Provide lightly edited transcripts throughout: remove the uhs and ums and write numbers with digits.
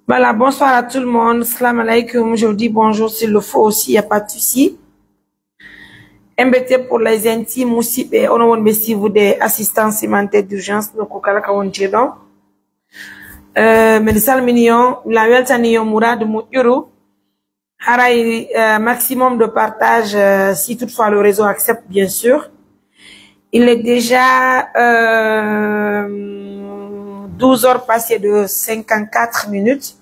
Voilà, bonsoir à tout le monde. Salam alaikum. Aujourd'hui, bonjour s'il le faut aussi, il n'y a pas de souci. MBT pour les intimes aussi, on a si vous des assistants humanitaires d'urgence, donc au cas où on dit donc. Mais les salminions, la weltanion mourad mouturu, haray maximum de partage si toutefois le réseau accepte, bien sûr. Il est déjà 12 heures passées de 54 minutes.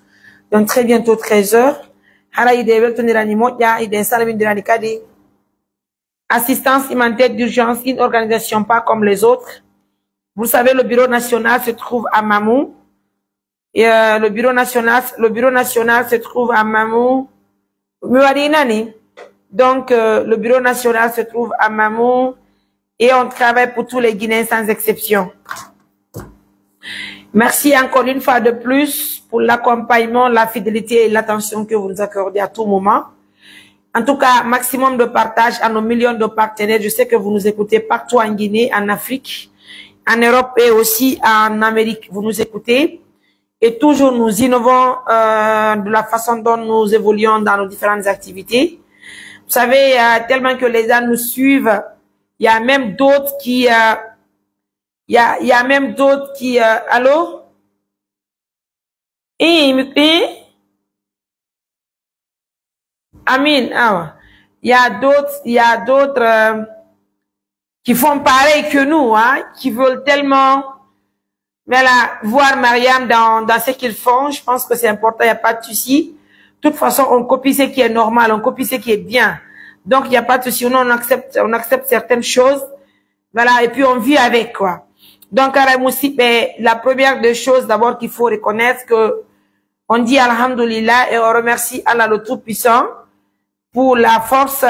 Donc très bientôt 13 heures. Assistance humanitaire d'urgence, une organisation pas comme les autres. Vous savez, le bureau national se trouve à Mamou. Et le bureau national se trouve à Mamou. Donc le bureau national se trouve à Mamou et on travaille pour tous les Guinéens sans exception. Merci encore une fois de plus pour l'accompagnement, la fidélité et l'attention que vous nous accordez à tout moment. En tout cas, maximum de partage à nos millions de partenaires. Je sais que vous nous écoutez partout en Guinée, en Afrique, en Europe et aussi en Amérique. Vous nous écoutez et toujours nous innovons de la façon dont nous évoluons dans nos différentes activités. Vous savez, tellement que les gens nous suivent, il y a même d'autres qui... il y a même d'autres qui... allô? Amin, il y a d'autres qui font pareil que nous, hein, qui veulent tellement voilà, voir Mariam dans ce qu'ils font. Je pense que c'est important, il n'y a pas de souci. De toute façon, on copie ce qui est normal, on copie ce qui est bien. Donc, il n'y a pas de souci. On accepte certaines choses. Voilà, et puis on vit avec, quoi. Donc, la première des choses d'abord qu'il faut reconnaître que on dit Alhamdulillah et on remercie Allah le Tout-Puissant pour la force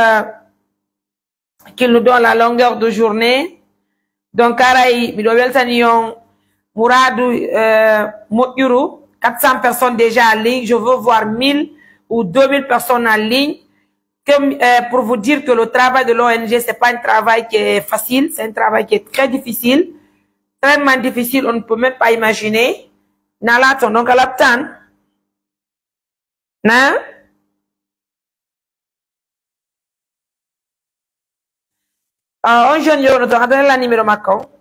qu'il nous donne la longueur de journée. Donc, Mouradou, Mouturu, 400 personnes déjà en ligne. Je veux voir 1000 ou 2000 personnes en ligne. Pour vous dire que le travail de l'ONG, c'est pas un travail qui est facile, c'est un travail qui est très difficile. Très difficile, on ne peut même pas imaginer. Nalaton, donc à l'aptan. Na? On jeune yo no to la numéro makko.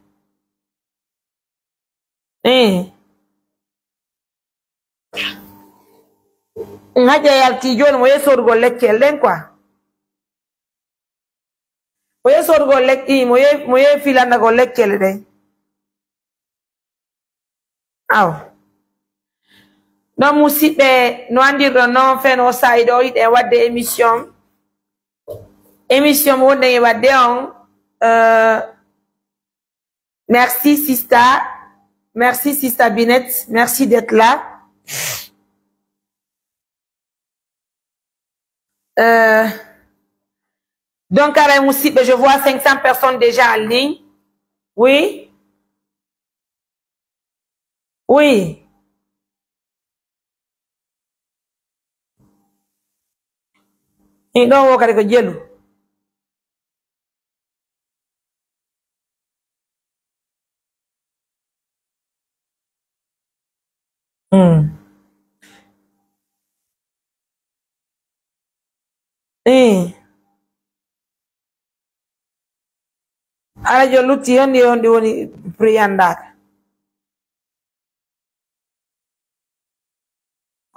Ngaja yalti jon moye sorgo lekkel den quoi. Moye sorgo lekki moye filanda go lekkel den. Aw. No musibe no andirdo no fe no saido ide wadde émission. Émission wonde e wadde on merci Sista Binette, merci d'être là. Donc je vois 500 personnes déjà en ligne. Oui. Oui. Et donc on va dire ala jo lutti on woni priyandak.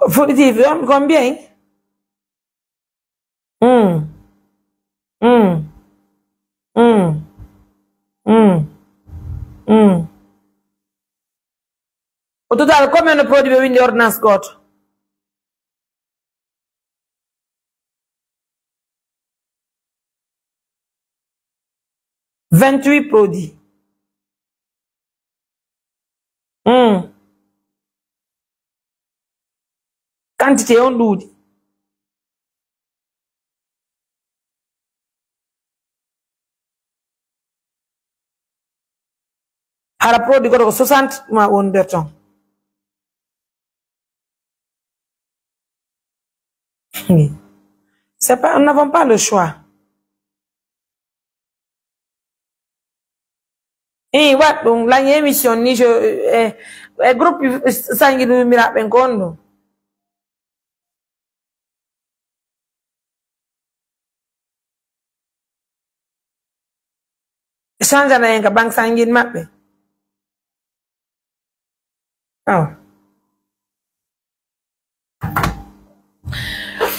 Fugitif, combien? Au total, combien de produits vous avez ordonnance goto? 28 produits. Quantité on doute. Hara produit goto 60 ma on berton. C'est pas, nous n'avons pas le choix. What donc la émission ni je groupe sangi du mira ben kondo. change na yenga bank sangin mappe. Oh.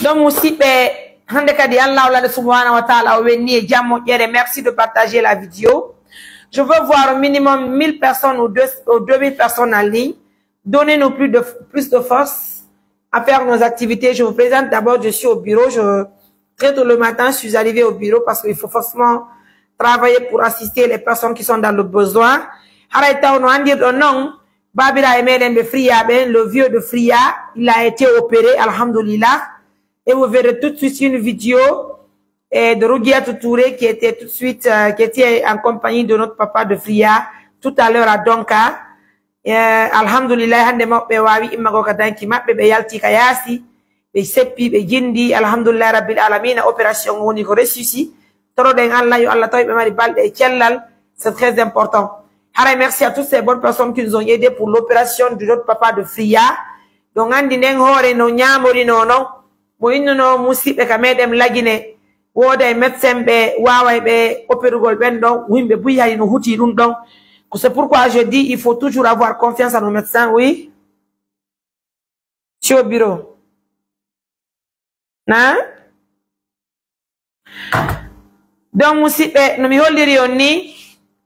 Donc aussi hande kadi Allah subhanahu wa ta'ala weni jammo yere, merci de partager la vidéo. Je veux voir au minimum 1000 personnes ou 2000 personnes en ligne. Donnez-nous plus de force à faire nos activités. Je vous présente d'abord, je suis au bureau. Très tôt le matin, je suis arrivé au bureau parce qu'il faut forcément travailler pour assister les personnes qui sont dans le besoin. Le vieux de Fria, il a été opéré, alhamdoulilah. Et vous verrez tout de suite une vidéo de Rougiatou Touré qui était tout de suite, qui était en compagnie de notre papa de Fria tout à l'heure à Donka. Alhamdulillah, hande mabbe wawi immago ka danki mabbe be yalti ka yasi be seppi be jindi alhamdulillah rabbil alamin. Opération woni ko ressusci toro den Allah yo Allah tawi be mari balde e cellal, c'est très important. Haray, merci à toutes ces bonnes personnes qui nous ont aidé pour l'opération de notre papa de Fria. Donc andi nden hore no nyamori nono mo inno musibe ka medem lagine woda e médecin be wawa be opérugol ben don wimbe buyi no huti dum don. C'est pourquoi je dis, il faut toujours avoir confiance en nos médecins, oui. Je suis au bureau. Non? Donc,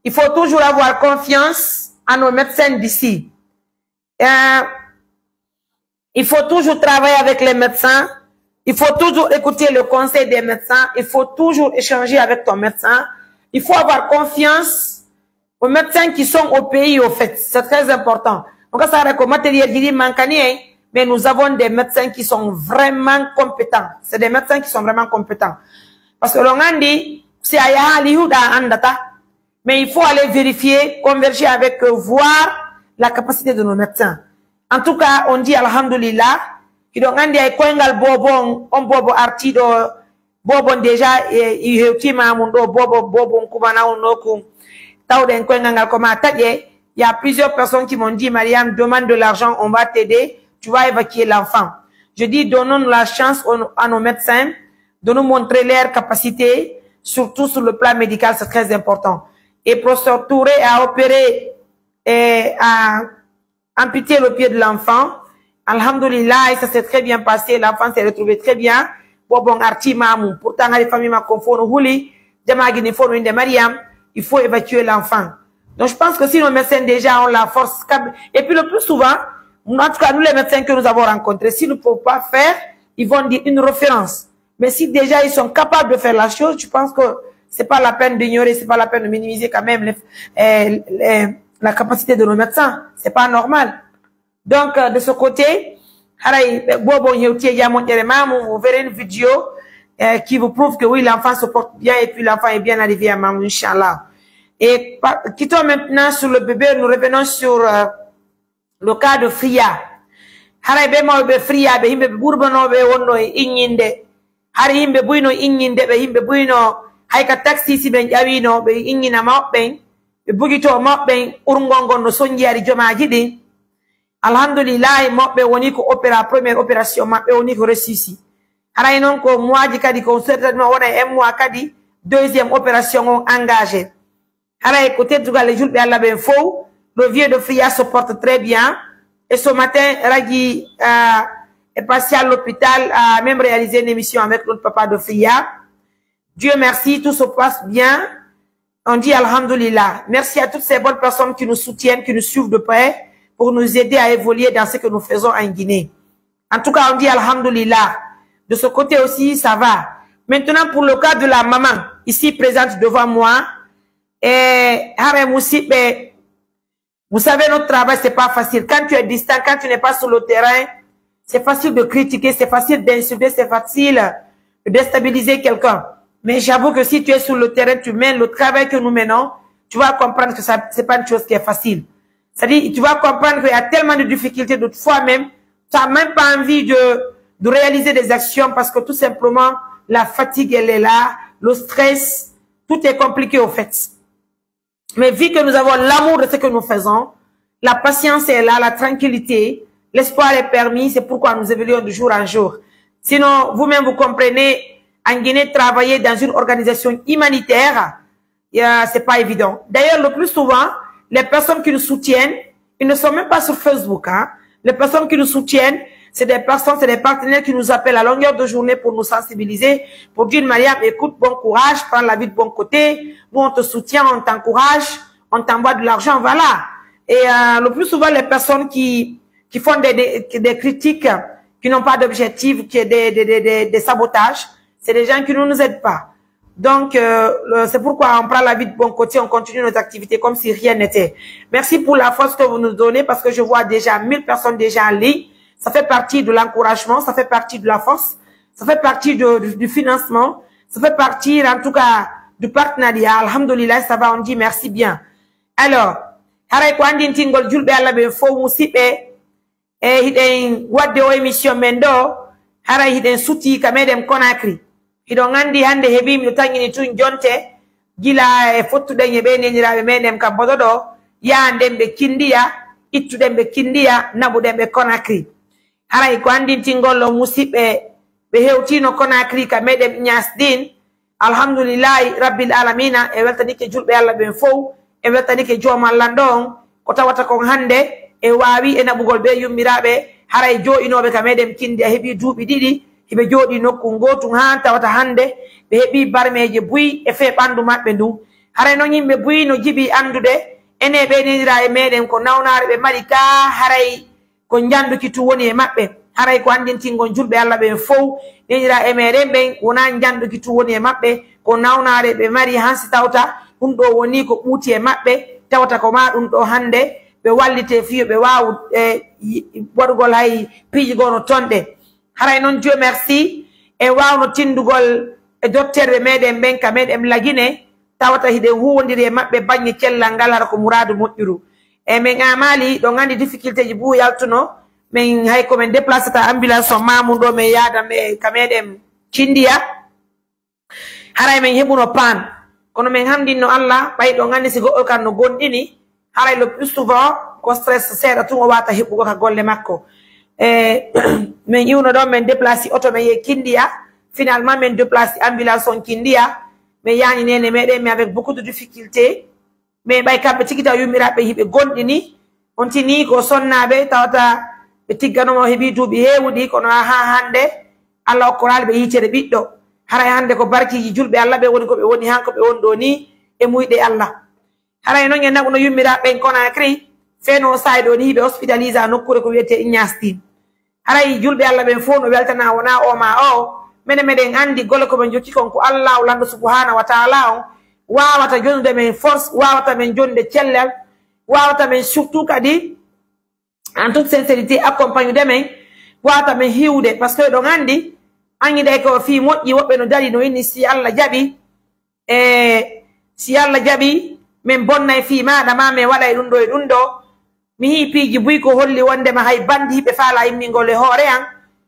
il faut toujours avoir confiance en nos médecins d'ici. Il faut toujours travailler avec les médecins. Il faut toujours écouter le conseil des médecins. Il faut toujours échanger avec ton médecin. Il faut avoir confiance aux médecins qui sont au pays, au fait. C'est très important. Donc, ça recommande matériel mancani, mais nous avons des médecins qui sont vraiment compétents. C'est des médecins qui sont vraiment compétents. Parce que l'on a dit, c'est mais il faut aller vérifier, converger avec eux, voir la capacité de nos médecins. En tout cas, on dit alhamdulillah, qu'il a dit koengal bobon, on bobo artido, bobon déjà, il bobon kubana unokum. Il y a plusieurs personnes qui m'ont dit, Mariam, demande de l'argent, on va t'aider, tu vas évacuer l'enfant. Je dis, donnons la chance à nos médecins de nous montrer leurs capacités, surtout sur le plan médical, c'est très important. Et professeur Touré a opéré et a amputé le pied de l'enfant. Alhamdulillah, et ça s'est très bien passé, l'enfant s'est retrouvé très bien. Bon, arti mamou, pourtant, les familles m'a confondu, huli, demagini fono de Mariam. Il faut évacuer l'enfant. Donc, je pense que si nos médecins déjà ont la force, et puis le plus souvent, en tout cas, nous les médecins que nous avons rencontrés, s'ils ne peuvent pas faire, ils vont dire une référence. Mais si déjà ils sont capables de faire la chose, je pense que c'est pas la peine d'ignorer, c'est pas la peine de minimiser quand même la capacité de nos médecins. C'est pas normal. Donc, de ce côté, vous verrez une vidéo qui vous prouve que oui, l'enfant se porte bien et puis l'enfant est bien arrivé à Mamou, Inch'Allah. Et quittons maintenant sur le bébé, nous revenons sur le cas de Fria. Harabe mawbe Fria be himbe burbano be wonno e iññinde. Har himbe buyno iññinde be himbe buyno hayka taxi si ben ƴawino be iññina mawɓen be bugito mawɓen urngol ngol no sonjiyari jomaji ɗin. Alhamdulillah mawɓe woni ko première opération maɓɓe woni ko ressusci. Haray non ko moaji kadi ko certainement wona e mois kadi deuxième opération on engagé. Haray ko teddugal e julɓe Allah ɓen fof, le vieux de Fria se porte très bien. Et ce matin, Ragui est passé à l'hôpital, a même réalisé une émission avec notre papa de Fria. Dieu merci, tout se passe bien. On dit Alhamdulillah. Merci à toutes ces bonnes personnes qui nous soutiennent, qui nous suivent de près pour nous aider à évoluer dans ce que nous faisons en Guinée. En tout cas, on dit Alhamdulillah. De ce côté aussi, ça va. Maintenant, pour le cas de la maman, ici présente devant moi, et vous savez, notre travail, c'est pas facile. Quand tu es distant, quand tu n'es pas sur le terrain, c'est facile de critiquer, c'est facile d'insulter, c'est facile de déstabiliser quelqu'un. Mais j'avoue que si tu es sur le terrain, tu mènes le travail que nous menons, tu vas comprendre que ça, c'est pas une chose qui est facile. C'est-à-dire, tu vas comprendre qu'il y a tellement de difficultés de toi-même, tu n'as même pas envie de réaliser des actions parce que tout simplement, la fatigue, elle est là, le stress, tout est compliqué au fait. Mais vu que nous avons l'amour de ce que nous faisons, la patience est là, la tranquillité, l'espoir est permis, c'est pourquoi nous évoluons de jour en jour. Sinon, vous-même, vous comprenez, en Guinée, travailler dans une organisation humanitaire, c'est pas évident. D'ailleurs, le plus souvent, les personnes qui nous soutiennent, ils ne sont même pas sur Facebook. Hein. Les personnes qui nous soutiennent, c'est des personnes, c'est des partenaires qui nous appellent à longueur de journée pour nous sensibiliser, pour dire, Mariam, écoute, bon courage, prends la vie de bon côté, nous on te soutient, on t'encourage, on t'envoie de l'argent, voilà. Et le plus souvent, les personnes qui font des critiques, qui n'ont pas d'objectif, qui des sabotages, c'est des gens qui ne nous aident pas. Donc, c'est pourquoi on prend la vie de bon côté, on continue nos activités comme si rien n'était. Merci pour la force que vous nous donnez parce que je vois déjà 1000 personnes déjà en ligne. Ça fait partie de l'encouragement, ça fait partie de la force, ça fait partie du financement, ça fait partie en tout cas du partenariat. Alhamdulillah, ça va, on dit merci bien. Alors, haray ko andin tingol julbe Allah be fo musibe hiden wadde o émission men do haray hiden suti kamedem Conakry. Hidon andi hande hebi mi tangini tun jonte gila e fottude nyebe nenirabe menem kam bododo ya ndembe kindiya ittudembe kindiya nabudembe Conakry. Haray ko andin tingol musibe be hewtino Conakry kamedem nyasdin. Alhamdulillah rabbil alamina e weltani ke julbe Allah be fo e weltani ke joma landon ko tawata ko hande e wawi e nabugol be yummirabe haray jo inobe kamedem kindi hebi duubi didi hibe jodi nokku gotu han tawata hande be hebi barmeje buyi e fe bandu mabbe ndu haray no yimbe buyi no jibi andude ene be nidira e meden ko nawnare be malika haray ko janduki tu woni e mabbe haray ko andintingon julbe Allah be fow nidira e meden ben wona janduki tu woni e mabbe ko nawnare be mari hansi tawta dum do woni ko buuti e mabbe tawata ko ma dum do hande be wallite fiyo be wawu wadugol hay piiji gono tonde haray non Dieu merci e wawno tindugol e docteur be meden ben ka meden lagine tawata hide huwondiri e mabbe bagne cellal ngal har ko muradu moƴƴuru e men amali do ngandi difficulté ji bu yaltuno men hay ko men déplacer ta ambulance o mamu do men yada me ka meden cindiya haray men hebuno pan kono men hamdinno Allah bay do ngandi si goddo kan no gondini haray le plus souvent ko stress seeda tun o wata hebugo ka golle makko men yuno do men déplacer auto men ye kindiya finalement men déplacer ambulance on kindiya mais yani nene meden mais avec beaucoup de difficultés mais bay kambe tigita yumirabe hibe gondini on tini ko sonnabe tawata be tiggano mo hebi dubi hewudi kono ha hande Allah ko ralbe yitere biddo haray hande ko barkiji julbe Allah be woni ko be woni hanko be wondo ni e muyde Allah haray non en naguno yummirabe Conakry feno saydo ni be hospitalisa nokkure ko wiete Ignastin haray julbe Allah be fo no weltana wona o ma o meden andi gole ko ben jokki kon ko Allah lando subhanahu wa ta'ala on wawata jonde men force wawata men jonde cellal wawata men surtout kadi en toute sincérité accompagne de men wawata men hiwde parce que do andi angi de ko fi moƴƴi wobbe no dari no inni si Allah jabi si Allah jabi men bonnay fi maada ma me wada e dum do mi hi piiji buy ko holli wonde ma hay bandi be faala immingol e hoore an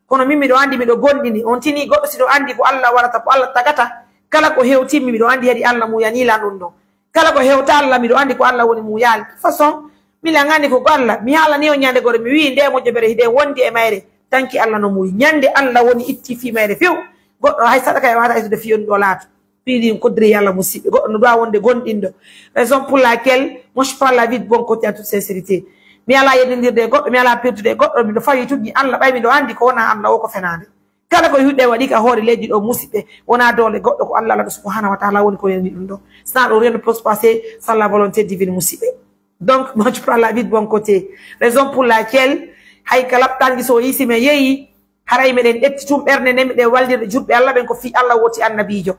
kono mimi do andi mi do gondini on tini goddo si do andi ko Allah warata ko Allah tagata kala ko hewtimi mi do andi hedi Allah mu yanila dum do kala ko hewta Allah mi do andi ko Allah woni mu yal façon mi la ngani ko Allah mi hala ni o nyande gore mi wi nde mo jebere hide wondi e mayre tanki Allah no muy nyande Allah woni itti fi mayre few goddo hay sadaka e wata de fiyon do laato pidi kodri Yalla musibe goddo no do wonde gondindo raison pour laquelle moi je parle la vie de bon côté en toute sincérité mi ala yedendirde goddo mi ala pertude goddo mi do fawi tuddi Allah bay mi do andi ko wona Allah o ko fenande kala ko hudde wadi ka hoore leji do musibe wona dole goddo ko Allah subhanahu wa ta'ala woni ko yeni dum do ça rien ne peut se passer sans la volonté divine musibe donc moi je prends la vie de bon côté raison pour laquelle hay kalap tangi so yisi me yeyi haray meden detti tum berne ne mede waldirde jurbe Allah ben ko fi Allah woti annabijo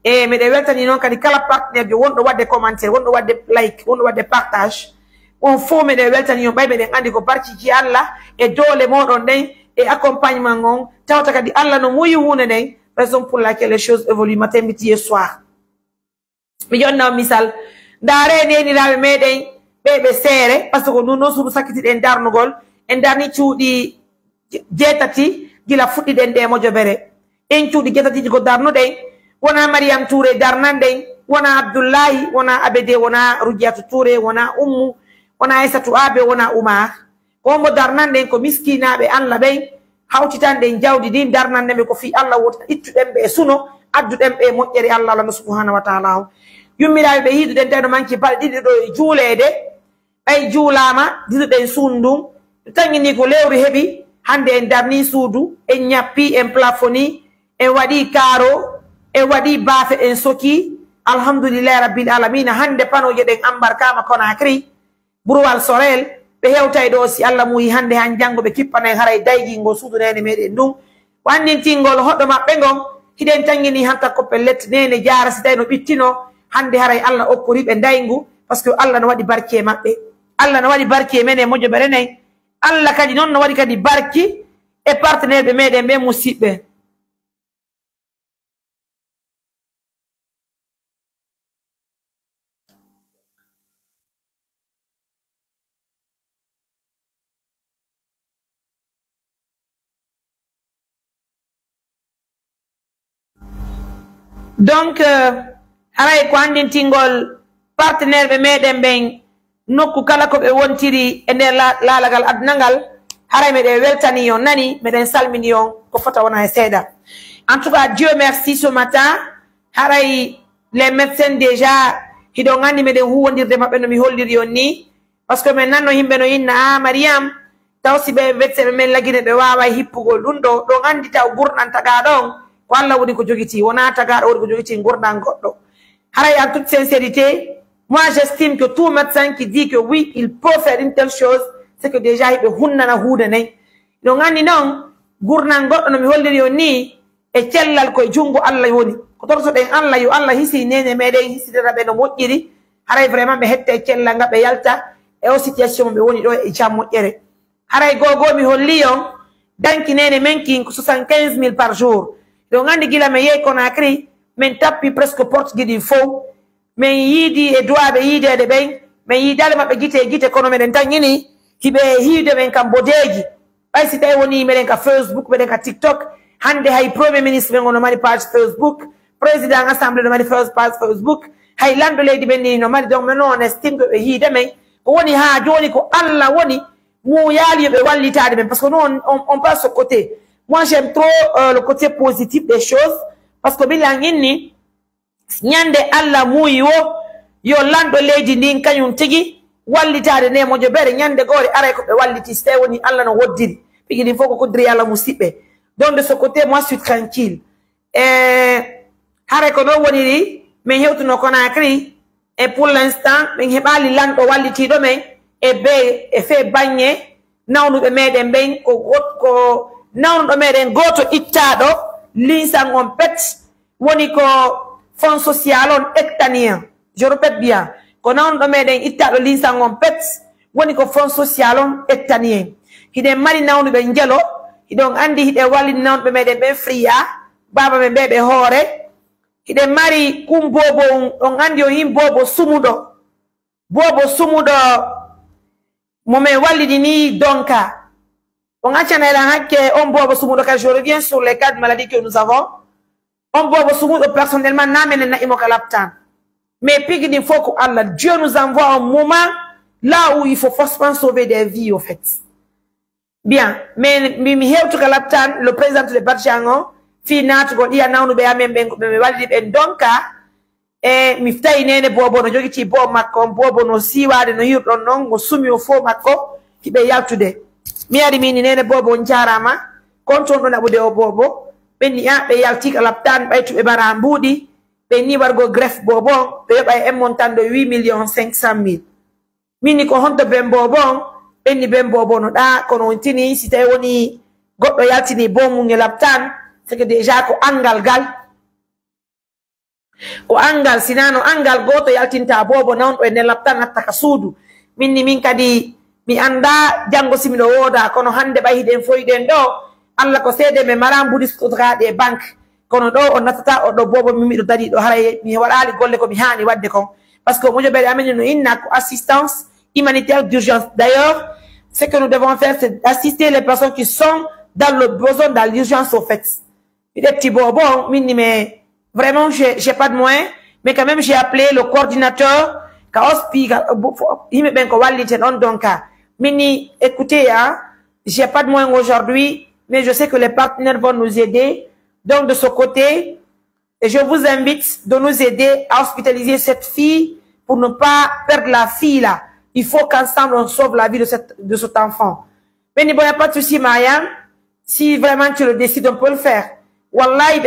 e mede weltani non kadi kala partenaire jo wondo wadde commentaire wondo wadde like wondo wadde partage on fo mede weltani yon bay meden andi ko barci ji Allah e dole modon den et accompagnement ngon tawta kadi Allah no muyi wune den raison pour laquelle les choses évoluent matin midi et soir mi jonna misal dare neni lawe meden bebe sere parce que non sunu sakiti den darnugol en darni cuudi jetati gila fuddi den de mo jobere en cuudi jetati ko darno den wona Mariam Touré darnan den wona Abdullahi wona Abede wona Rujiatu Touré wona Ummu wona Aissatou Abe wona Umar ko mo darnande ko miskinabe Allah be hawtitande jawdi din darnande be ko fi Allah wota ittudem be suno addudem be moƴƴere Allah subhanahu wa ta'ala yummiraɓe ɓe hiidu den tawno manki balɗe ɗiɗi ɗo e juulede ɓay juulama diduɗen suundum tangini ko lewru heɓi hande en darni suudu en ñappi en plafoni en waɗi karo en waɗi baafe en soki alhamdulillahi rabbil alamina hande panoje ɗen embarkama Conakry Burwal Sorel ɓe hewtay ɗo si Allah muyi hande han janggo ɓe kippana en haray daygingol suudu nene meɗen ndun wannintingol hoɗɗo maɓɓe ngon hiɗen tangini hanta ko pellet nene jara si tawi no ɓittino hande haray Allah okkori ɓe daygu par ce que Allah no waɗi barke maɓɓe Allah no waɗi barke men e moƴƴoɓe renayi Allah kadi noon no waɗi kadi barki e partenaire ɓe meɗen ɓe musidɓe donc haray ko andintingol partenaire ɓe meɗen ɓen nokku kala ko ɓe wontiri e nder laalagal aduna ngal haray meɗen weltani on nani meɗen salmini on ko fota wona e seeɗa en tout cas Dieu merci ce matin haray les médecins déjà hiɗon andi meɗen huwodirde maɓɓe no mi holliri on ni par ce que min nanno yimɓe no inna Mariam taw si ɓe médecin ɓe men lagine ɓe wawa hippugol ɗum ɗo ɗon andi taw gurɗan taga ɗon ko Allah woni ko jogiti wona tagaɗo woni ko jogiti gurɗan goɗɗo haray en toute sincérité moi j'estime que tout médecin qui dit que oui il peut faire une telle chose c'est que déjà hiɓe hunnana huude nayi ɗon andi noon gurnan goɗɗo no mi holliri on ni e cellal koye junngo Allah woni ko tortoɗen Allah yo Allah hisi nene meɗen hisidira ɓe no moƴƴiri haray vraiment ɓe hette cellal nga ɓe yalta e o situation ɓe woni ɗo e jam moƴƴere haray gogo mi holli on danki nene men kin ko 75 000 par jour ɗon andi gila mi yehi Conakry min tappi presque porte giɗi fof min yiidi e duwaɓe yiidede ɓen min yiidale maɓɓe guite kono meɗen tangini hiɓe hiide men kam bodeji ɓay si tawi woni meɗen ka Facebook meɗen ka TikTok hande hay premier ministre ɓen no mari page Facebook président assemblée no mari page Facebook hay lanɗo leydi ɓen ni no mari donc min on estime que ɓe hiide men ko woni ha joni ko Allah woni mo yaali yoɓe wallitade men parce que nous on passe au côté moi j'aime trop le côté positif des choses parce que bilan inni ñande Allah muuyi wo yo lanɗo leydi ndin kañum tigi wallitade ne moƴo bere ñande goore aray ko ɓe walliti so tawi woni Allah no woddiri pigi ɗin fof ko kodiri Allah musidɓe donc de ce côté moi suis tranquille haray ko ɗo woniri min hewtuno Conakry et pour l'instant min heɓali lanɗo wallitiɗo men e be e fe baŋnge nawnuɓe meɗen ɓen ko nawnuɗo meɗen goto ittaɗo linsan on pet woni ko fonds social on hectanien je répète bien ko nawnuɗo meɗen ittaɗo linsan on pet woni ko fonds social on hectanien hiɗen mari nawnuɓe njelo hiɗon andi hiɗen wallini nawnuɓe meɗen ɓen friya baba men ɓe ɓe hoore hiɗen mari kum bobo on andi o yin bobo sumuɗo momin wallini ni donka on accanayɗan hakke on bobo sumuɗo kadi je reviens sur les cas de maladie que nous avons on bobo sumuɗo personnellement namenen naimo ka laptan mais pigi ɗin fof ko Allah Dieu nous envoie un moment là où il faut forcément sauver des vies au fait bien mais mi hewtu ka laptan le président de Badjango fi natugol ɗiya nawnuɓe amen ɓen ɓe wallidi ɓen donka e mi tawi nene bobo no jogiti bo makko on bobo no siwade no yirɗon noon mo sumi o fo makko hiɓe yaltude mi ari mini nene bobo on jarama konton ɗo naɓude o bobo ɓenni ɓe yaltika laptani ɓaytuɓe bara mbuuɗi ɓe ni wargo greffe bobo ɓe yoɓa e montant de 8 500 000 minni ko honto ben bobo ɓenni ben bobo no ɗa kono on tini si tawi woni goɗɗo yaltini bomum e laptane c'est que déjà ko angal gal ko angal sinano angal goto yaltinta bobo nawɗo e nder laptane hatta ka suudu minni min kadi mi anda janggo simiɗo wooda kono hande ɓay hiɗen foyɗen ɗo Allah ko seede mi mara mbuɗistotoraɗe e banque kono ɗo o nattata oɗo bobo mimiɗo dari ɗo haray mi waɗali golle ko mi hani wadde kon par ce que moƴoɓeɗe amen no inna ko assistance humanitaire d'urgence d'ailleurs ce que nous devons faire c'est d'assister les personnes qui sont dans le besoin dans l'urgence au fait mi ɗetti bobo minni mais vraiment j'ai pas de moyens mais quand même j'ai appelé le coordinateur ka hospi yimɓe ɓen ko walliten on donc minni écoutez j'ai pas de moyens aujourd'hui mais je sais que les partenaires vont nous aider donc de ce côté Et je vous invite de nous aider à hospitaliser cette fille pour ne pas perdre la fille là. Il faut qu'ensemble on sauve la vie de cet enfant. Mais il n'y a pas de souci, Mariam. Si vraiment tu le décides, on peut le faire. Wallahi,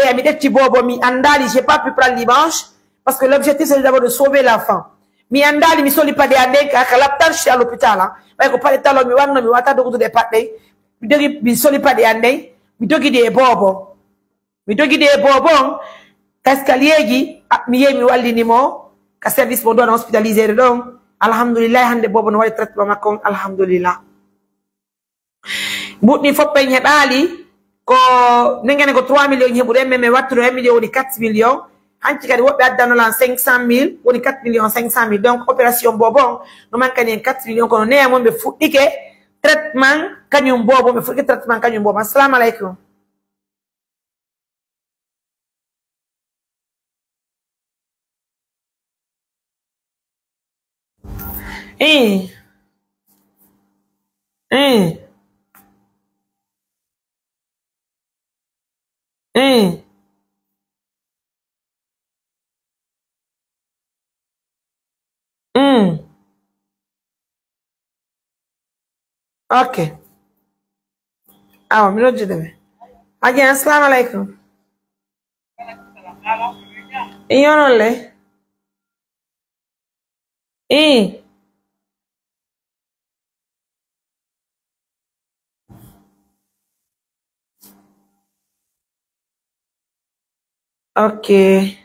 j'ai pas pu prendre dimanche parce que l'objectif c'est d'abord de sauver l'enfant. Mi andali mi soli pas de ande ka laptan chez à l'hôpital là. Mais ko pas de talon mi wanno mi wata do de patde. Mi dogi mi soli pas de ande, mi dogi de bobo. Mi dogi de bobo. Kaskalieji mi yemi wallini mo ka service mo don hospitaliser donc alhamdulillah hande bobo no wadi traitement makon alhamdulillah. Butni foppe heɓali ko nengene ko 3 millions heɓude mais wattude 1 million woni 4 millions hanci kadi woɓɓe addanolan 500 000 woni 4 millions 500 000 donc opération bobon no mankani en 4 millions kono neya mon ɓe fuɗɗike traitement kañum bobo ɓe fuɗɗike traitement kañum bobo. Assalamu aleykum. Okay. Mi lo deve. Again, assalamu alaikum. Io non le. Okay.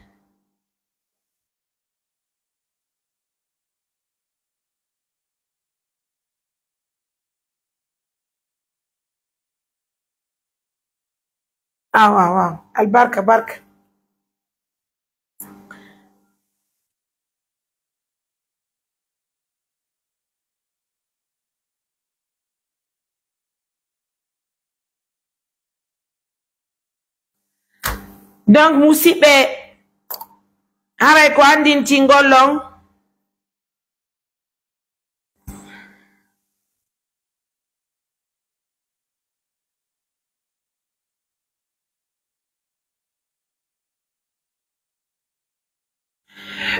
Wow. Albarka, barka. Donc, musibe haray ko andin tingolong.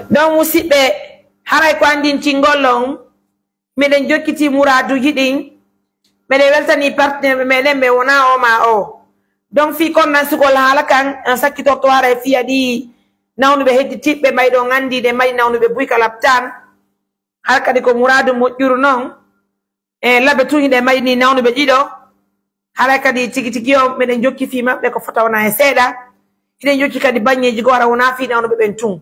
Donc, musibe haray ko andin tingolong. Meden jokkiti muradu hiding. Meden weltani partenaire meden be wona o ma o. Donc fi kon nan sukol hala kan en sakito to ara fi adi nawnu be heddi tibbe may do ngandi de may nawnu be buy kala tan har kadi ko muradu mojjuru non e labe tuñi de may ni nawnu be dido hala kadi tigi yo meden jokki fi mabbe ko fota wona e seeda iden jokki kadi bagneji go ara wona fi nawnu be ben tun.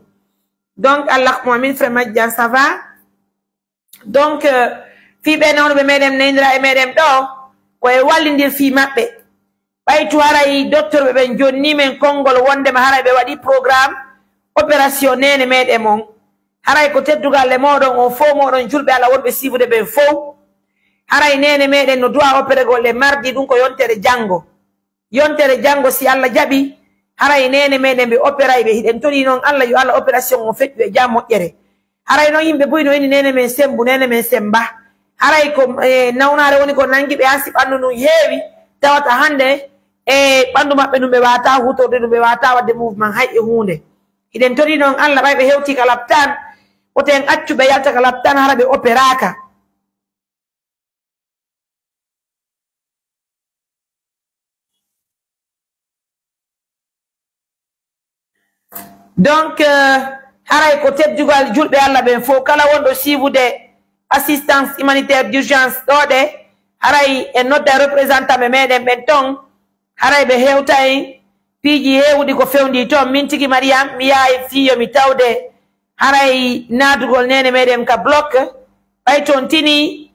Donc Allah ko min frère Madjan ça va. Donc fi be nawnu be medem nendra e medem do ko e wallindir fi mabbe. Baytu haray docteur be jonni men kongol wonde ma haray be wadi programme opération nene mede mon haray ko teddugal le modon o fo modon julbe ala wonbe sivude be fo haray nene mede no doa opéré gol le mardi dun ko yontere jango si Allah jabi haray nene mede be opéray be hiden toni non Allah yo Allah opération o fet be jam mojjere haray no yimbe buyno eni nene men sembu nene men semba haray ko nawnare woni ko nangi be asib andu no heewi tawata hande bandu mabbe numbe wata hutorde numbe wata wadde mouvement hay e hunde iden tori non Allah bay be hewti kala tan oten accu be yalta kala tan harabe operaka. Donc haray ko teddugal julbe Allah ben fo kala wondo sivude assistance humanitaire d'urgence dode haray e nodda représentant be meden ben ton haray be hewtay piiji hewdi ko fewndi to min tigi Mariam mi yaay fiyo mi tawde haray nadugol nene meden ka block bay ton tini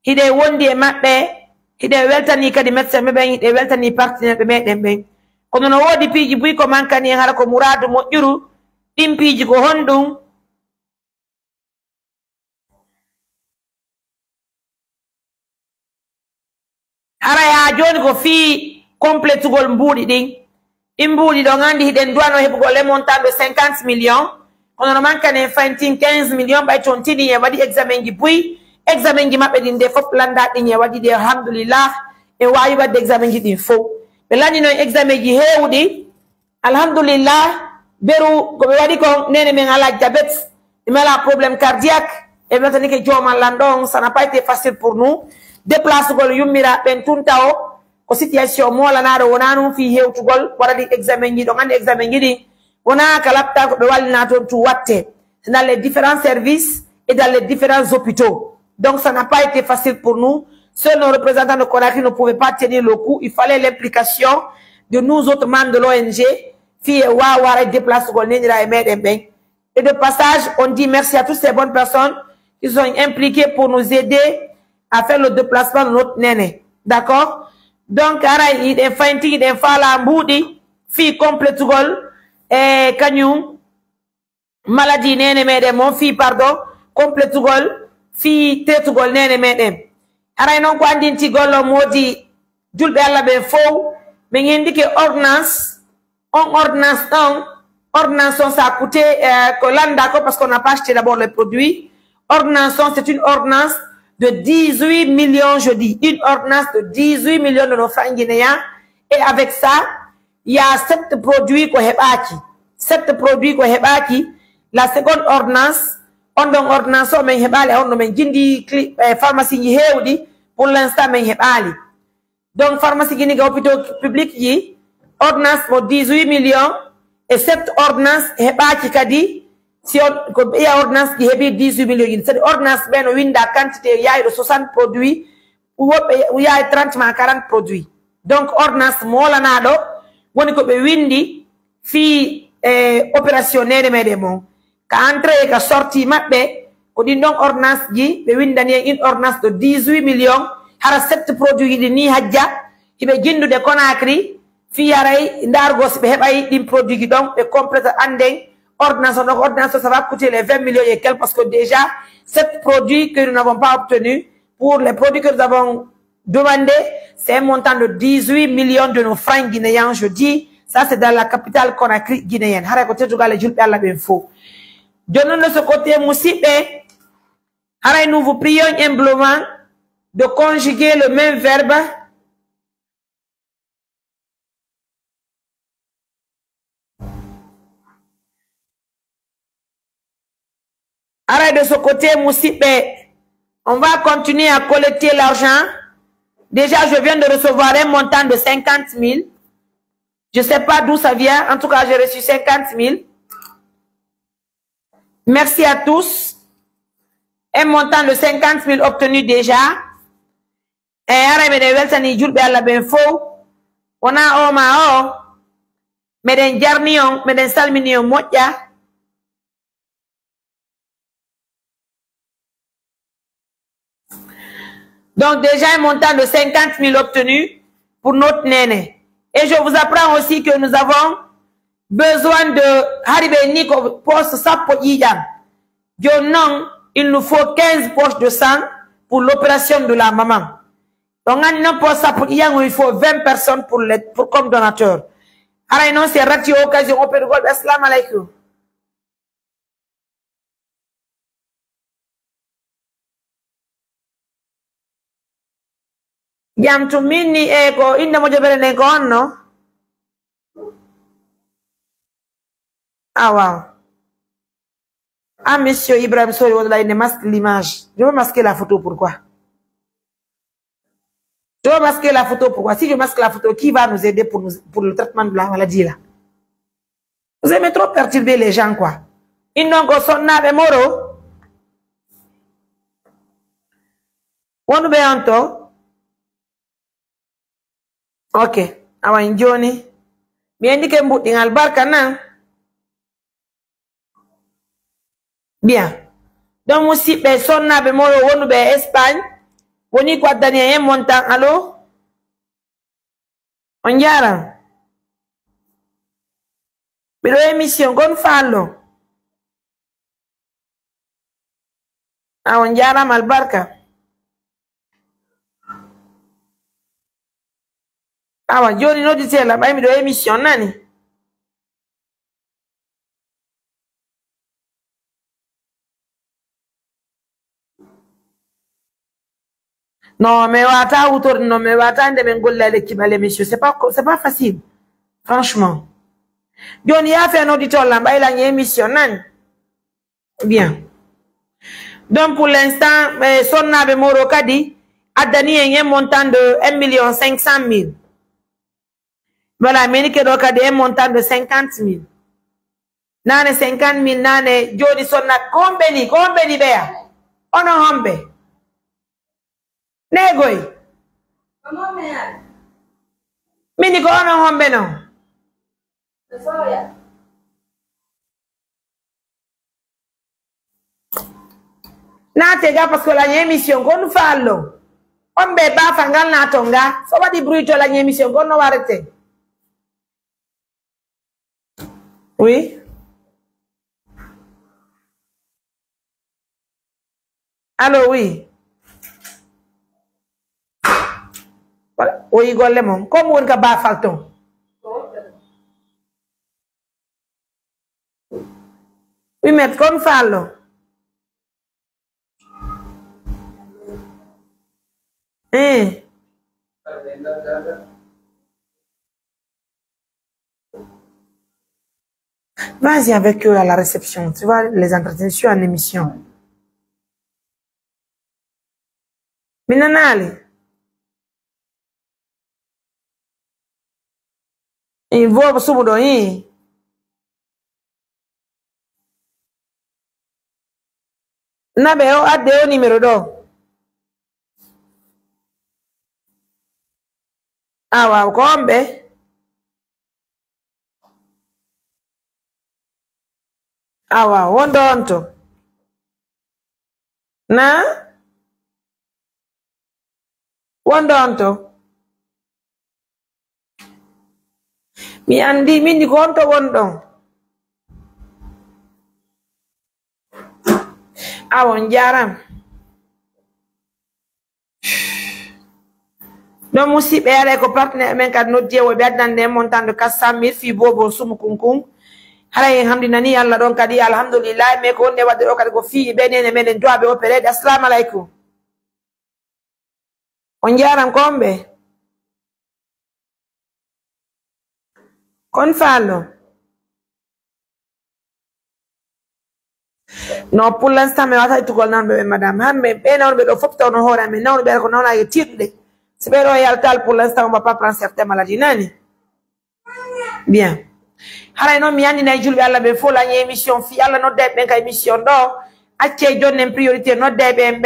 hide wondi e mabbe hide weltani kadi médecin meben hide weltani partenaire be meden ben kono no wodi piiji buy ko mankani hara ko muradu mojjuru ɗin piiji ko honɗum haray ha joni ko fi complétugol mbuuɗi ɗin mbuuɗi ɗo gandi hiɗen duwano heɓugol e montant de 50 millions kono no mankane fantin 15 millions ɓay toon tini e waɗi examen ji buy examen ji maɓɓe ɗin de fof landa ɗin e waɗi ɗi alhamdulillah e wawi wadde examen ji ɗin fof ɓe landi noon examen ji heewɗi alhamdulillah beru ko be wadi ko nene men ala diabète mais la problème cardiaque et maintenant que joma landong ça n'a pas été facile pour nous déplace gol yumira ben tuntao ko situation mo la na do wonanu fi hewtugol waradi examen yi do ngande examen yi di wona kalapta ko be walina ton tu watte dans les différents services et dans les différents hôpitaux. Donc ça n'a pas été facile pour nous. Seuls nos représentants de Conakry ne pouvaient pas tenir le coup. Il fallait l'implication de nous autres membres de l'ONG. Et de passage, on dit merci à toutes ces bonnes personnes qui sont impliquées pour nous aider à faire le déplacement de notre néné. D'accord? Donc, il y a des filles complètes et kanyum maladie néné mede mon fille pardon complète gol fille tête gol néné mede aray non ko andinti gollo modi julbe alla be fo mais ngeen que ordonnance ça a coûté parce qu'on n'a pas acheté d'abord les produits. Ordonnance c'est une ordonnance de 18 millions, je dis une ordonnance de 18 millions de nos francs guinéens, et avec ça il y a 7 produits ko hebaki. 7 produits ko hebaki. La seconde ordonnance, on donne ordonnance men hebali, on men jindi pharmacie yi hewdi pour l'instant men hebali. Donc pharmacie guinéenne hôpital public yi ordonnance pour 18 millions et 7 ordonnance hebaki kadi si on ko ya ordonnance qui hebi 18 millions. Cette ordonnance ben winda quantité il y a 60 produits ou il y a 30 à 40 produits. Donc ordonnance mo la nado woni ko be windi fi opérationnel medemo ka entrée ka sortie mabbe ko din donc ordonnance ji be windani une ordonnance de 18 millions hara 7 produits di ni hajja ibe jindude Conakry fi yaray ndargo be hebay dim produits donc be complète ande ordonnance donc ordonnance ça va coûter les 20 millions et quelques parce que déjà 7 produits que nous n'avons pas obtenus pour les produits que nous avons demandé c'est un montant de 18 millions de nos francs guinéens je dis. Ça, c'est dans la capitale Conakry guinéenne. Donnons de ce côté, Moussipé. Nous vous prions humblement de conjuguer le même verbe. De ce côté, Moussipé. On va continuer à collecter l'argent. Déjà, je viens de recevoir un montant de 50 000. Je ne sais pas d'où ça vient. En tout cas, j'ai reçu 50 000. Merci à tous. Un montant de 50 000 obtenu déjà. Et on a Omao. Meden Jarnion, Meden Salminion Motia. Donc déjà un montant de 50 000 obtenu pour notre néné. Et je vous apprends aussi que nous avons besoin de Haribé Niko poste Sapo Yiyam. Non, il nous faut 15 poches de sang pour l'opération de la maman. Donc, on poste Sapo Yiyam où il faut 20 personnes pour comme donateur. Alors, non, c'est ratio occasion. On peut regarder. Assalamu alaikum. Jam to mini ego inda moja bere nego no. Ah wow. Ah monsieur Ibrahim Soy là il masque l'image. Je veux masquer la photo pourquoi? Je veux masquer la photo pourquoi? Si je masque la photo, qui va nous aider pour le traitement de la maladie là? Vous aimez trop perturber les gens quoi. Ils n'ont que son nave moro. On be anto. Ok, awan Johnny. Bien que mbouti ngal barka nan. Bien. Donc aussi personne n'a be moro wonu be Espagne. Woni kwa danier montant allo. On yara. Pero émission gon fallo. Awan yara mal barka. Ah, Johnny no dice la baimi do émission nani. Non, mais wata autour non mais wata de men golla l'équipe à l'émission, c'est pas facile. Franchement. Joni a fait un auditeur là, il a une émission. Bien. Donc pour l'instant, son nabe Moro Kadi a donné un montant de 1 500 000. Voilà, Ménique Dokadi un montant de 50 000. Nane 50 000, nane Joni son na combeni bea. Ono hombe. Negoi. Comment mais Ménique ono hombe non. Natega parce que la émission qu'on fait là. On be ba fangal na tonga. So di bruito la émission qu'on no arrêter. Oui. Allô, oui. Oui, golle mon. Comme on ka ba falton. Oui, mais qu'on fait là. Vas-y avec eux à la réception. Tu vois, les entretiens sur en émission. Minanali. Il voit sous le Nabeo adeo numéro 2. Awa ukombe. Awa wondonto. Na? Wondonto. Mi andi mindi konto wondon. Awon jaram. Donc musi be ala ko partenaire men kad no jewo be adande montant de 400 000 fi bobo sumu kunkun. Hala hamdinani Allah don kadi alhamdulillah me ko ne wadde o kadi ko fi be nene men do be opéré. Assalamu alaikum. On jaram kombe. Kon fallo. Non, pour l'instant, mais on tout nan be madame. Mais non be do fop to no hora mais non be ko non ay tidde. C'est bien royal pour l'instant on va pas prendre certaines maladies nani. Bien. Hala no mi andi na julbe Allah be fo la émission fi Allah no de ben ka émission do acce donne priorité no de ben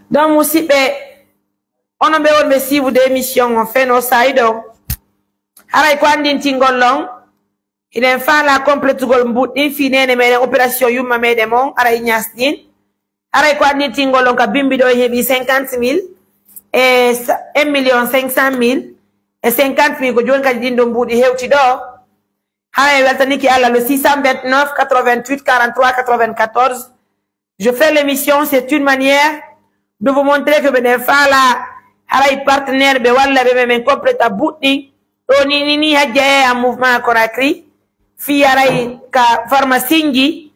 donc musibe ono be on be sivu de émission on fait no saido haray ko andin tingol long iden fa la complète gol mbudin fi nene meden opération yumma meden mon aray nyasdin haray ko andin tingol long ka bimbi do hebi 50 000 et 1 500 000 et 50 000 ko jon kadi dindo mbudi hewti do haray weltaniki alla le 629 88 43 94. Je fais l'émission, c'est une manière de vous montrer que Benefala a un partenaire, ben complète à bout ni un mouvement Conakry, fi aray ka pharmacie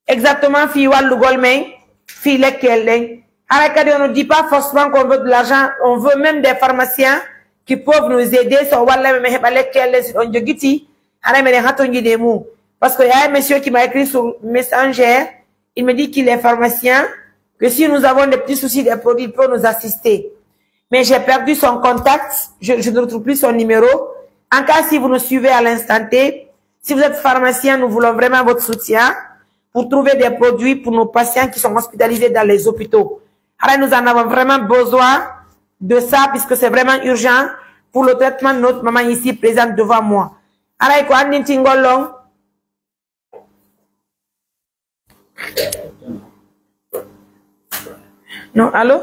exactement fi walu golmen, fi lequel. On ne dit pas forcément qu'on veut de l'argent, on veut même des pharmaciens qui peuvent nous aider sur wala mais lequel on jogiti, aray me hatongi des mots. Parce qu'il y a un monsieur qui m'a écrit sur Messenger. Il me dit qu'il est pharmacien, que si nous avons des petits soucis des produits, il peut nous assister. Mais j'ai perdu son contact, je ne retrouve plus son numéro. En cas, si vous nous suivez à l'instant T, si vous êtes pharmacien, nous voulons vraiment votre soutien pour trouver des produits pour nos patients qui sont hospitalisés dans les hôpitaux. Alors, nous en avons vraiment besoin de ça, puisque c'est vraiment urgent pour le traitement de notre maman ici présente devant moi. Alors, quoi, Tingolong? Non, allô?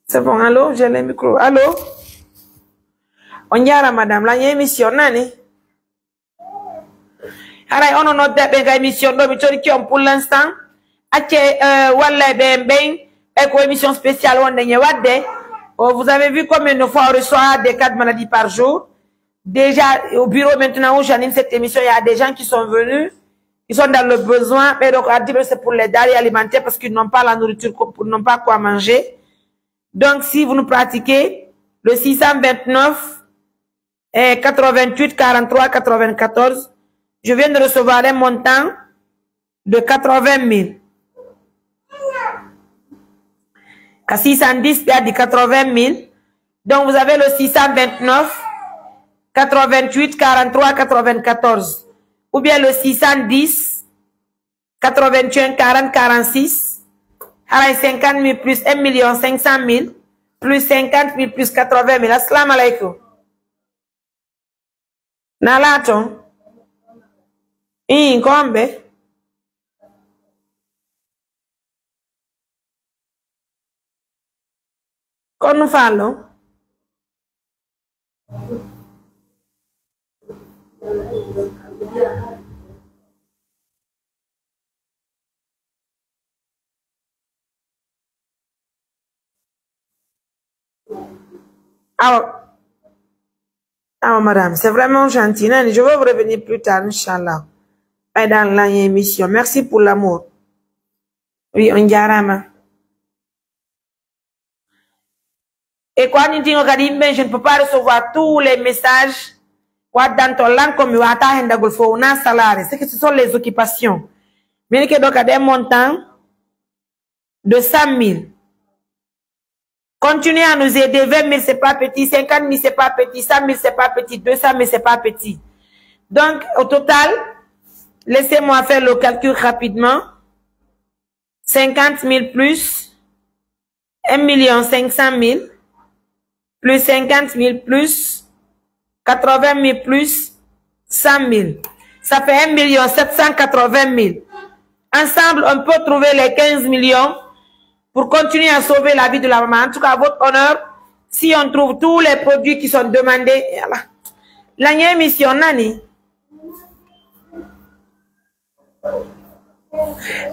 C'est bon, allô? J'ai le micro. Allô? On y a madame, la émission, nani? Alors, on a notre émission, donc, pour l'instant, walla ben, émission spéciale, on a Oh, vous avez vu combien de fois on reçoit des cas de maladie par jour. Déjà, au bureau, maintenant où j'anime cette émission, il y a des gens qui sont venus, ils sont dans le besoin, mais donc, c'est pour les denrées alimentaires parce qu'ils n'ont pas la nourriture, ils n'ont pas quoi manger. Donc, si vous nous pratiquez, le 629, 88, 43, 94, je viens de recevoir un montant de 80 000. À 610, il y a dit 80 000. Donc, vous avez le 629, 88, 43, 94. Ou bien le 610, 81, 40, 46. Alors, 50 000 plus 1 500 000 plus 50 000 plus 80 000. Assalamu alaikum. Nalaton. Kombe. Kono falo. Ah, madame, c'est vraiment gentil. Je vais vous revenir plus tard, Inch'Allah. Dans l'émission. Merci pour l'amour. Oui, on diarama. Et quand nous disons que je ne peux pas recevoir tous les messages, dans ton langue comme c'est que ce sont les occupations. Mais que donc à des montants de 100 000. Continuez à nous aider. 20 000 c'est pas petit, 50 000 c'est pas petit, 100 000 c'est pas petit, 200 000 c'est pas petit. Donc au total, laissez-moi faire le calcul rapidement. 50 000 plus 1 500 000 plus 50 000 plus 80 000 plus 100 000. Ça fait 1 780 000. Ensemble, on peut trouver les 15 millions pour continuer à sauver la vie de la maman. En tout cas, à votre honneur, si on trouve tous les produits qui sont demandés, la émission, Nani.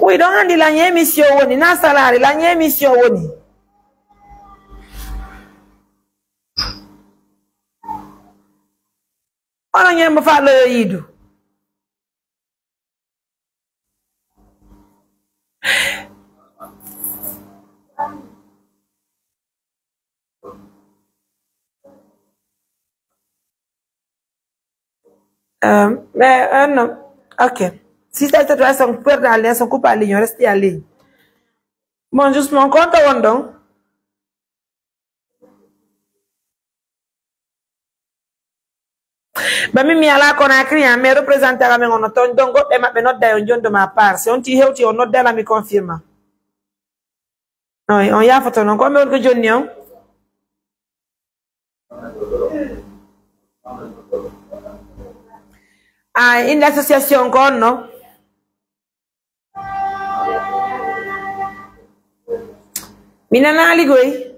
Oui, donc on dit la émission, on est dans salaire, la émission, on est. On a me faire le yidou. Mais non. Ok. Si cette situation perd en ligne, son coupe en ligne, restez en ligne. Bon, juste mon compte on donc. Bah mimi ala Conakry hein, mais représentant à on entend donc et ma note d'ailleurs de ma part. Si on t'y est on note là me confirme. Oui, on y a photo non comme que Johnny hein. Ah, une association qu'on non. Minana Ligoi.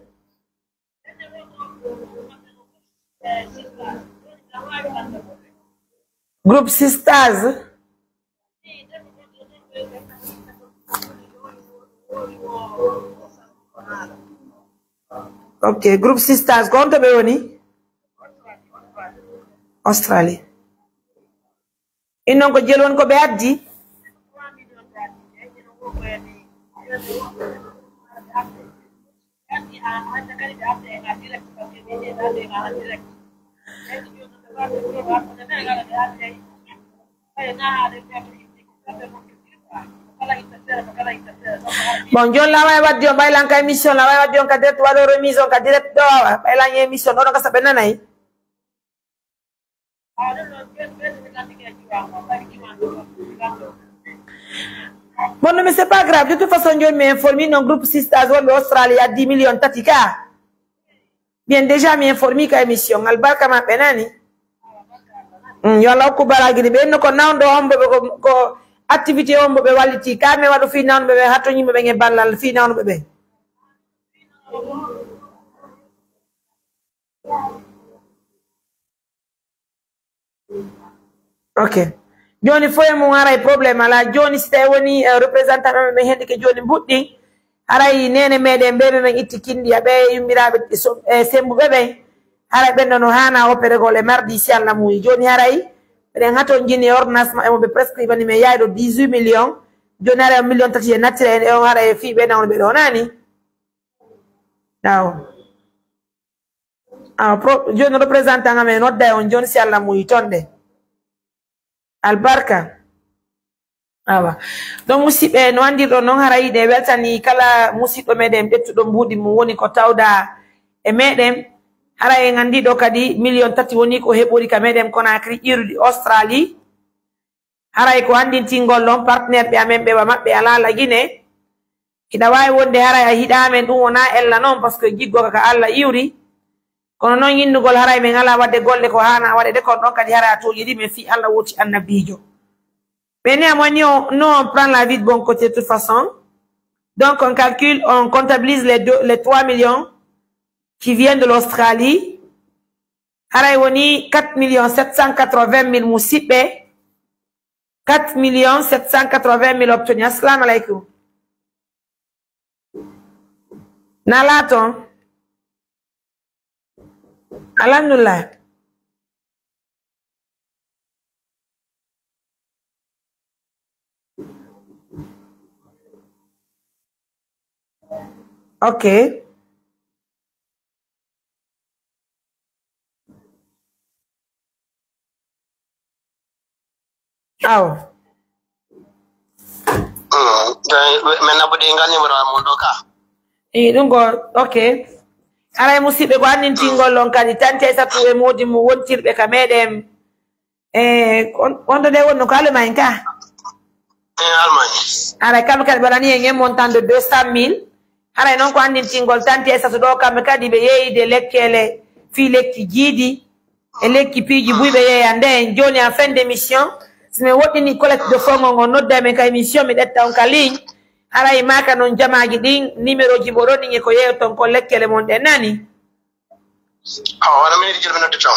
Groupe Sisters. Ok, Groupe Sisters. Quand tu es Australie. Et non, que Jelon ko beaddi. Bon, John la way waddi on bay lan kay mission la way waddi on ka direct wado remise on ka direct do bay lan émission non ka sabe nanay. Bon, non, mais c'est pas grave. De toute façon, je m'informe dans le groupe Sisters de Australie à 10 millions de tatika. Bien, déjà, m'informe qu'à émission. Albarka ma penani. Yalla ko balagiri be no ko nawdo hombo ko activité hombo be waliti ka me wadu fi nawdo be hatto nyimbe be nge ballal fi nawdo be. Ok. Joni foye mo ngara problème ala joni sita woni représentant me hendi ke joni buddi haray nene meɗen ɓe men itti kindi aɓe yummiraɓe sembuɓe ɓe haray ɓenno no hana opérégol e mardi si Allah muyi joni haray ɓeɗen haton jini ordonnance maɓɓe mo ɓe prescribe ni men yayɗo 18 millions joni haray million tati e nattira en on haray fi ɓe nawno ɓe ɗo nani joni représentant amen nodda e on joni si Allah muyi tonɗe albarka awa donc musidɓe no andirɗo noon haray ɗe weltani kala musidɗo meɗen ɓettuɗo mbuuɗi mum woni ko tawda e meɗen haray en andiɗo kadi million tati woni ko heɓori ka meɗen Conakry iruɗi Australie haray ko andintingol ɗon partenaire ɓe amen ɓe maɓɓe ala lagine hiɗa wawi wonde haray a hiɗamen ɗum wona ella noon par ce que jiggo kaka Allah iwri kono noon yinnugol haray men ala wadde golle ko hana waɗe de kon ɗon kadi haray a toƴiɗi men fi Allah woti annabijo. Mais néanmoins, nous on prend la vie de bon côté de toute façon. Donc on calcule, on comptabilise les 3 millions qui viennent de l'Australie. Haray woni 4 780 000 musidɓe 4 780 000 obtenus. Assalamu alaikum. Nalaton. Alhamdulillah. Ok. Aw. Maintenant bu dee nga numéro am do ka. Ɗum go ok. Haray musidɓe ko annintingol on kadi tanti Aissatu e modi mo wontirɓe ka meɗen on ɗo de wonno ko Allemagne ka. Allemagne. Haray kamɓe kadi ɓe en montant de 200 000. haray noon ko andintingol tanti Aissatu ɗo kamɓe kadi ɓe yeyde lekkele fi lekki jiidi e lekki piiji buyɓe yeeya nde en joni en fin d' émission so min woɗɗini collecte de fongol ngol nodda men ka émission mi ɗetta on ka ligne haray maka noon jamaji ɗin numéro ji mboɗo ɗin e ko yeyton ko lekkele mon ɗe nani wala meɗi jirɓe nodde ton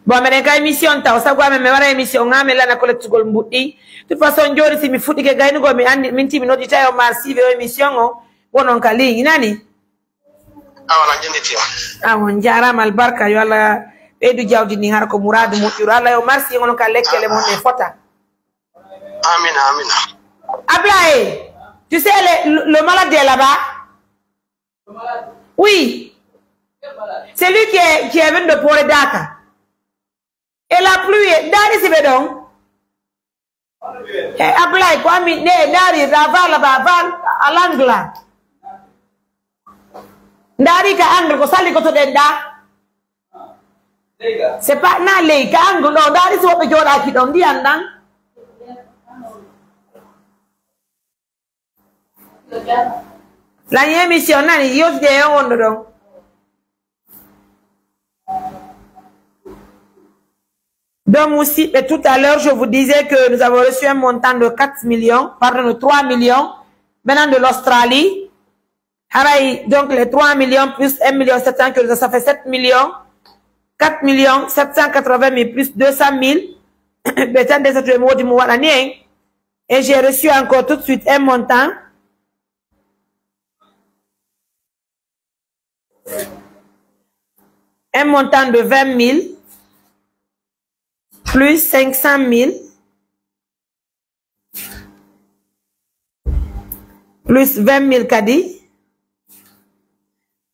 bon meɗen ka émission taw sago amen mi waɗa émission ngamen lana collectegol mbuɗɗi toute façon joni si mi fuɗɗike gaynugol mi andi min timi noddita o mar sive o émission o wonon ka ligne nani wala jenditima on jarama albarka yo Allah ɓeydu jawdi ni har ko mouradu moƴƴuru Allah yo marsi onon ka lekkele mon ɗe fota amina amina Ablaye tu sais le malade est là-bas oui c'est lui qui est venu de Port Dakar et la pluie dari si ɓe ɗon Ablaye ko ami ne dari va là-bas va à l'angle ndari ka angle ko salli ko to ɗen ɗa c'est pas na ley ka angle ɗo ndari so woɓɓe joɗaki ɗon ndiyan ɗan lañi émission nani yotide e wonɗo ɗon donc musidɓe tout à l'heure je vous disais que nous avons reçu un montant de 4 millions pardon de 3 millions venant de l'Australie. Haray, donc les 3 millions plus 1 million 700 que ça fait 7 millions. 4 millions 780 000 plus 200 000. Et j'ai reçu encore tout de suite un montant. Un montant de 20 000 plus 500 000 plus 20 000 caddies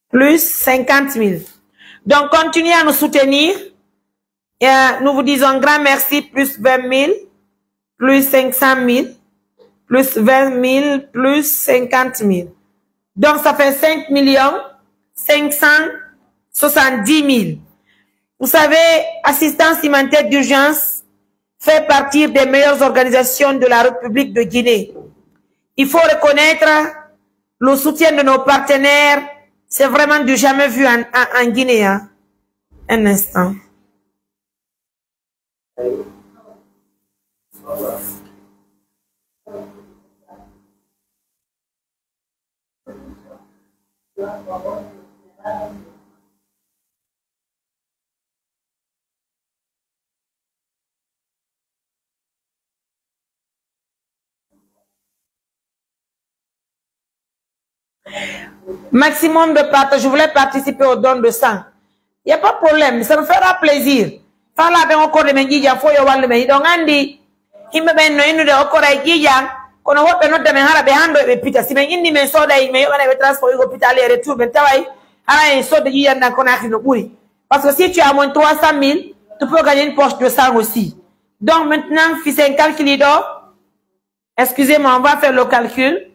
plus 50 000. Donc, continuez à nous soutenir. Et, nous vous disons un grand merci, plus 20 000, plus 500 000, plus 20 000, plus 50 000. Donc, ça fait 5 570 000. Vous savez, Assistance humanitaire d'urgence fait partie des meilleures organisations de la République de Guinée. Il faut reconnaître le soutien de nos partenaires. C'est vraiment du jamais vu en Guinée. Hein. Un instant. Maximum de partage. Je voulais participer au don de sang. Il n'y a pas de problème. Ça me fera plaisir. Fala ben encore de menjija fo yo walle me donc andi himbe ben no inu de okora gija kono wobe no de men hara be hando be pita si men indi men soda me yo na be transport go pita aller retour ben tawai ara en soda gija na kona akino buri parce que si tu as moins 300 000 tu peux gagner une poche de sang aussi. Donc maintenant fils un calcul d'or. Excusez-moi, on va faire le calcul.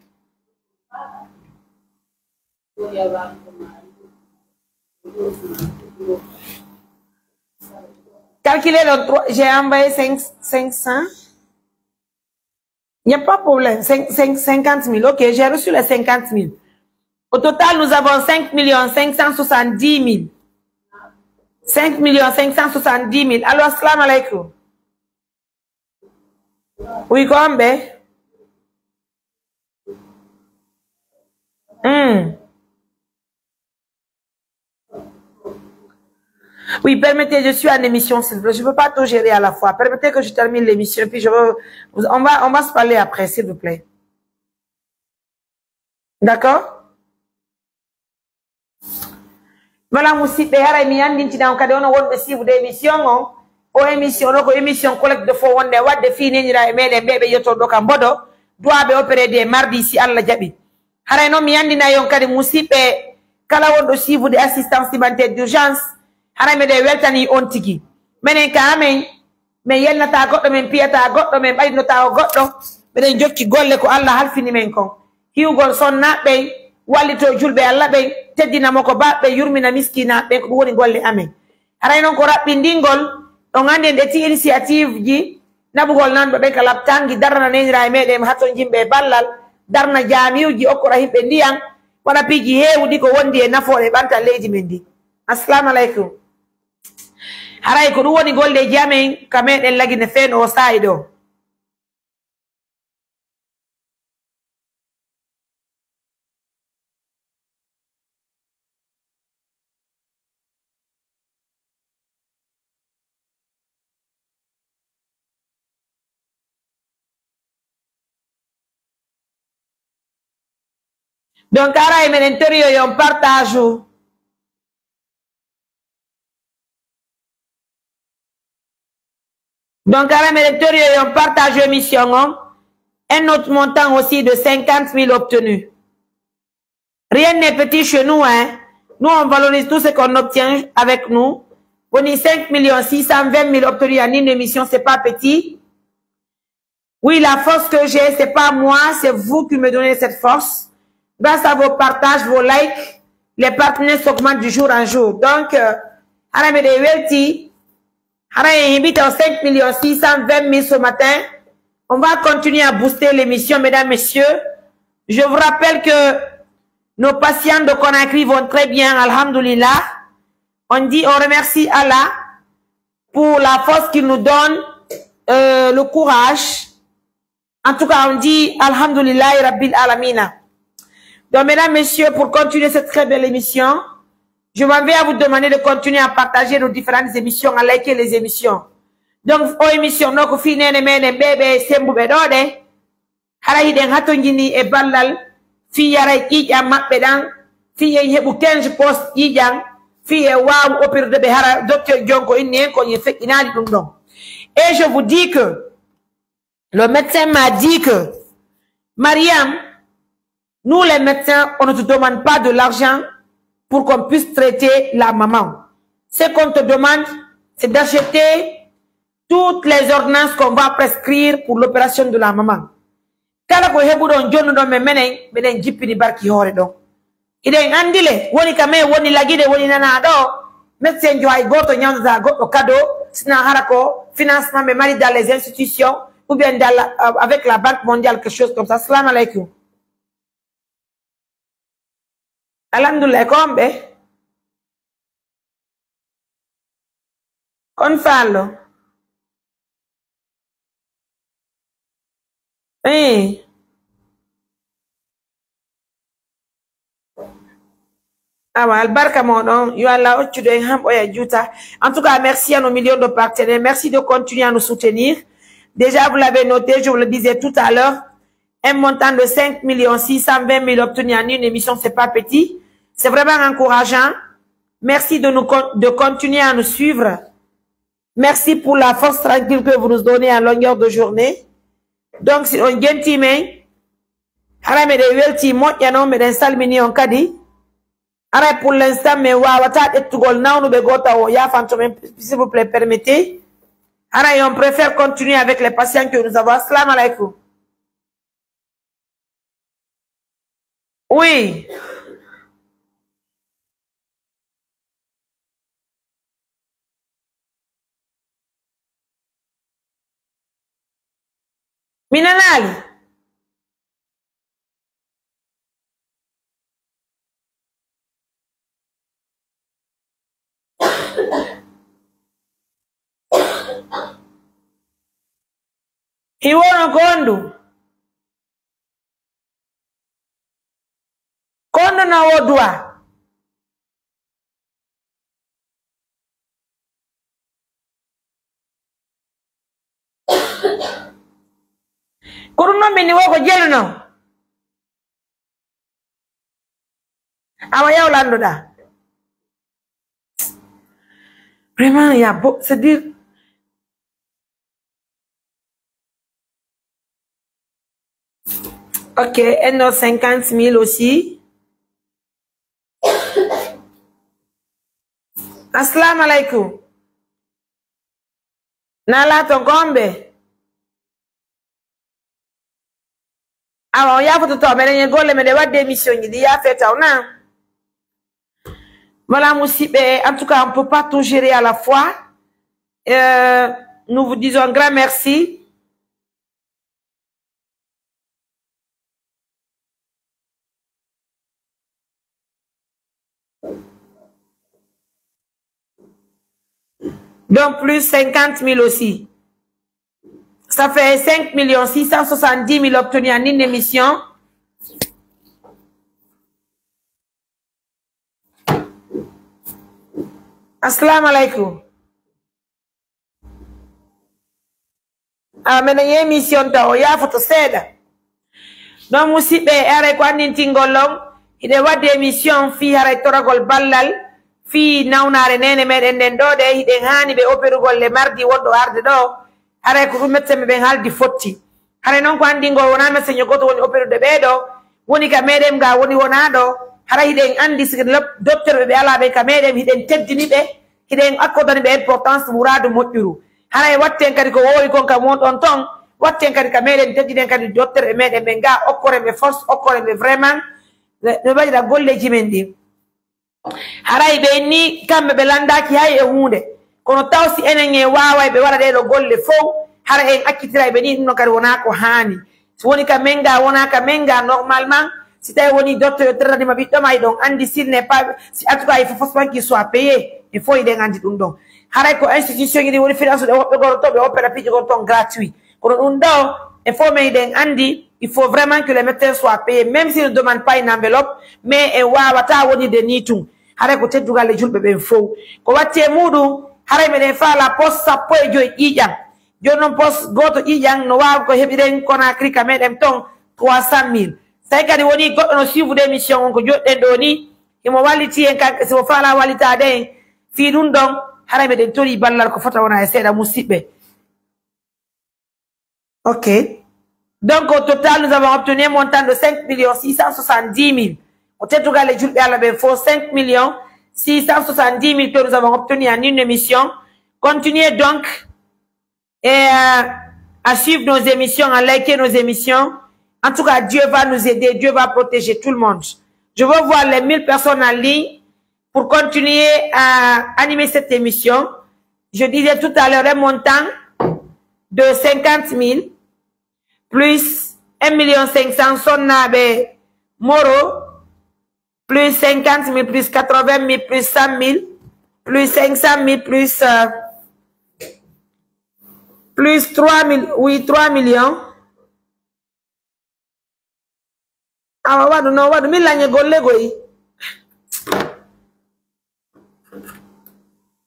Calculer le 3, j'ai envoyé 500. Il n'y a pas de problème. 50 000. Ok, j'ai reçu les 50 000. Au total, nous avons 5 570 000. 5 570 000. Alors, assalamu alaikum. Oui, combien? Oui, permettez, je suis en émission, s'il vous plaît. Je ne peux pas tout gérer à la fois. Permettez que je termine l'émission, puis on va se parler après, s'il vous plaît. D'accord? Voilà, moussi, behara mi andi ntina on kade ono wonbe si vous d'émission o émission ko émission collecte de fo wonde wadde fi nenira e mede bebe yoto do kam bodo doit be opérer des mardi si Allah jabi. Haray no mi andi na yon kade moussi be kala wondo si vous de assistance humanitaire d'urgence. Haray me de weltani on tigi. Menen ka amen me yelnata goddo men piyata goddo men baydinota goddo beden jokki golle ko Allah halfini men kon. Hiugol sonna be wallito julbe Allah be teddina moko babbe yurmina miskina be ko woni golle amen haray non ko rabbi dingol on ande de ti initiative ji nabugol nan be kala tangi darna nenira e medem haton jimbe ballal darna jamiuji okora himbe ndiyam wana piji hewdi ko wondi e nafore banta leydi men di. Assalamu alaikum. Haray ko woni golle jamen kameden lagine fen o saido. Donc, ara men intérieur yon partage. Donc, ara men intérieur yon partage émission. Un autre montant aussi de 50 000 obtenus. Rien n'est petit chez nous, hein. Nous, on valorise tout ce qu'on obtient avec nous. On est 5 620 000 obtenus en une émission, c'est pas petit. Oui, la force que j'ai, c'est pas moi, c'est vous qui me donnez cette force. Grâce à vos partages, vos likes, les partenaires s'augmentent du jour en jour. Donc, Haram de Welti, Haram invite en 5 620 000 ce matin. On va continuer à booster l'émission, mesdames, messieurs. Je vous rappelle que nos patients de Conakry vont très bien, alhamdoulilah. On dit, on remercie Allah pour la force qu'il nous donne, le courage. En tout cas, on dit, alhamdoulilah, rabbil alamina. Donc, mesdames, messieurs, pour continuer cette très belle émission, je m'en vais à vous demander de continuer à partager nos différentes émissions, à liker les émissions. Donc, aux émissions, nous avons fini bébé, sembu bedode, harahi den hatongini e ballal, fi yaray ijam mabbedan, fi hebu 15 post ijam, fi waw opérer de behara, docteur Djonko inni en ko yefek inali dum don. Et je vous dis que, le médecin m'a dit que, Mariam, nous, les médecins, on ne te demande pas de l'argent pour qu'on puisse traiter la maman. Ce qu'on te demande, c'est d'acheter toutes les ordonnances qu'on va prescrire pour l'opération de la maman. Kala ko hebu don jonno don menen jippini barki hore don. Iden andile woni kame woni lagide woni nana do médecin jo ay goto nyanda goto cadeau sina harako financement me mari dans les institutions ou bien avec la Banque mondiale quelque chose comme ça. Salam alaikum. Alhamdulillah, kombe. Confallo. Albarka monon, yo Allah ochudo ham oya juta. En tout cas, merci à nos millions de partenaires. Merci de continuer à nous soutenir. Déjà, vous l'avez noté, je vous le disais tout à l'heure. un montant de 5 620 000 obtenus en une émission, c'est pas petit. C'est vraiment encourageant. Merci de continuer à nous suivre. Merci pour la force tranquille que vous nous donnez en longueur de journée. Donc, si on gagne timé, harame de welti mo yano me den salmini on kadi. Ara pour l'instant me wawata etugol naunu be gota o ya fantôme, s'il vous plaît, permettez. Ara et on préfère continuer avec les patients que nous avons. Assalamu alaikum. Oui. Minanali. Iwono kondo. Kondo na wodwa. Kuruno mini woko jelu no. Awa ya Orlando da. Vraiment, il y a beau, c'est-à-dire, ok, elle a 50 000 aussi. Assalamu alaikum. Nala ton gombe. Alors, il y a tout temps, mais il y a gole, mais il y a des missions, il y a fait ça, non? Voilà, Moussibé, en tout cas, on ne peut pas tout gérer à la fois. Nous vous disons un grand merci. Donc, plus 50 000 aussi. Ça fait 5 670 000 obtenus en une émission. Assalamu alaikum. Mais il y a une émission, il y a une photo. Donc, Moussibé, il y a une tingolong. Il y a des émissions, il y a une ballal. Fi nawnare nene meɗen nden ɗo de hiɗen hani ɓe opérugol le mardi wonɗo arde ɗo haray ko ɗum médecin ɓen haaldi fotti haray noon ko andi ngol wona médecin yo goto woni opérude ɓeɗo woni ka meɗen ga woni wona ɗo haray hiɗen andi sigi docteur ɓe ala ɓen ka meɗen hiɗen teddini ɓe hiɗen accordani ɓe importance wuradu moƴƴuru haray watten kadi ko wowi kon kam wonɗon ton watten kadi ka meɗen teddinen kadi docteur ɓe meɗen ɓen ga okkore ɓe force okkore ɓe vraiment no waɗira golleji men ɗi haray ɓe ni kamɓe ɓe landaki hay e hunde kono taw si enen e waway ɓe waɗa ɗeɗo golle fof hara en akkitira ɓe ni ɗum no kadi wona ko hani so woni ka menga wona ka menga normalement si tawi woni docteur yo terranima ɓiɗɗoma ɗon andi s'il n'est pas si en tout cas il faut forcément qu'il soit payé il faut iɗen andi ɗum ɗon haray ko institution ɗi woni finance ɗe woɓɓe goto to ɓe opéra piiji goto ton gratuit kono ɗum ɗo il faut men iɗen andi il faut vraiment que les médecins soient payés même s'ils ne demandent pas une enveloppe mais en wawata wonide ni tun haray ko teddugal e julɓe ɓen fof ko watti e muɗum haray meɗen faala poste 15 ƴiƴam joni noon poste goto ƴiƴam no wawi ko heɓiren Conakry ka meɗen ton 300 000 tawi kadi woni goɗɗo no suivre de émission on ko joɗɗen ɗo ni imo walliti en kanko simo faala wallitade en fi ɗum ɗon haray meɗen tori ballal ko fota wona e seeɗa musidɓe ok donc au total nous avons obtenu un montant de 5 670 000 au teddugal e julɓe Allah ɓen fo 5 670 000 que nous avons obtenu en une émission. Continuez donc et à suivre nos émissions, à liker nos émissions. En tout cas, Dieu va nous aider, Dieu va protéger tout le monde. Je veux voir les 1000 personnes en ligne pour continuer à animer cette émission. Je disais tout à l'heure un montant de 50 000 plus 1 500 000 sonnaɓe moro plus 50 000, plus 80 000, plus 100 000, plus 500 000, plus 3 000, oui, 3 millions. Ah, wadu no, wadu, mi lañe golle goyi.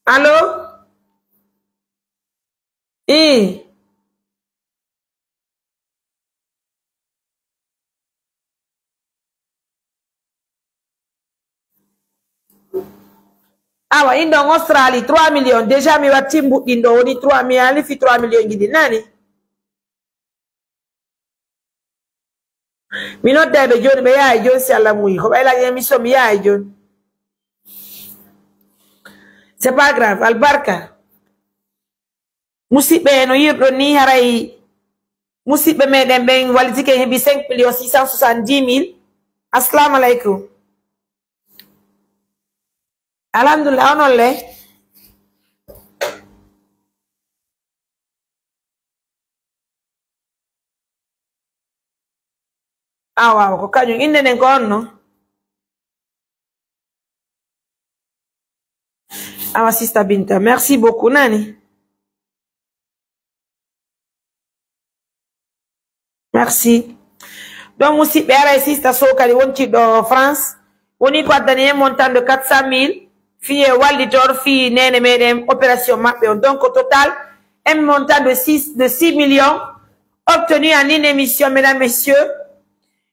Allô? Awa, indo en Australie, 3 millions. Déjà, mi watimbu indo, oni 3 millions, fi 3 millions gidi. Nani? Mi not debe John, me ya John si ala mouy. Koba ila émission, mi ya John. C'est pas grave, albarka. Musibe no yirdo ni haray. Musibe me den ben walitike hebi 5 millions 670 000. Assalamu alaikum. Alhamdulillah, on le. Ah wow, ko kanyu inde nen ko onno. Ah Sister Binta, merci beaucoup nani. Merci. Donc aussi bera Sister Sokali wonti do France. Woni ko adani montant de 400 000. Fille Walditor, fille Nene Medem, opération Mapéon. Donc au total, un montant de 6 millions obtenu en une émission, mesdames, messieurs.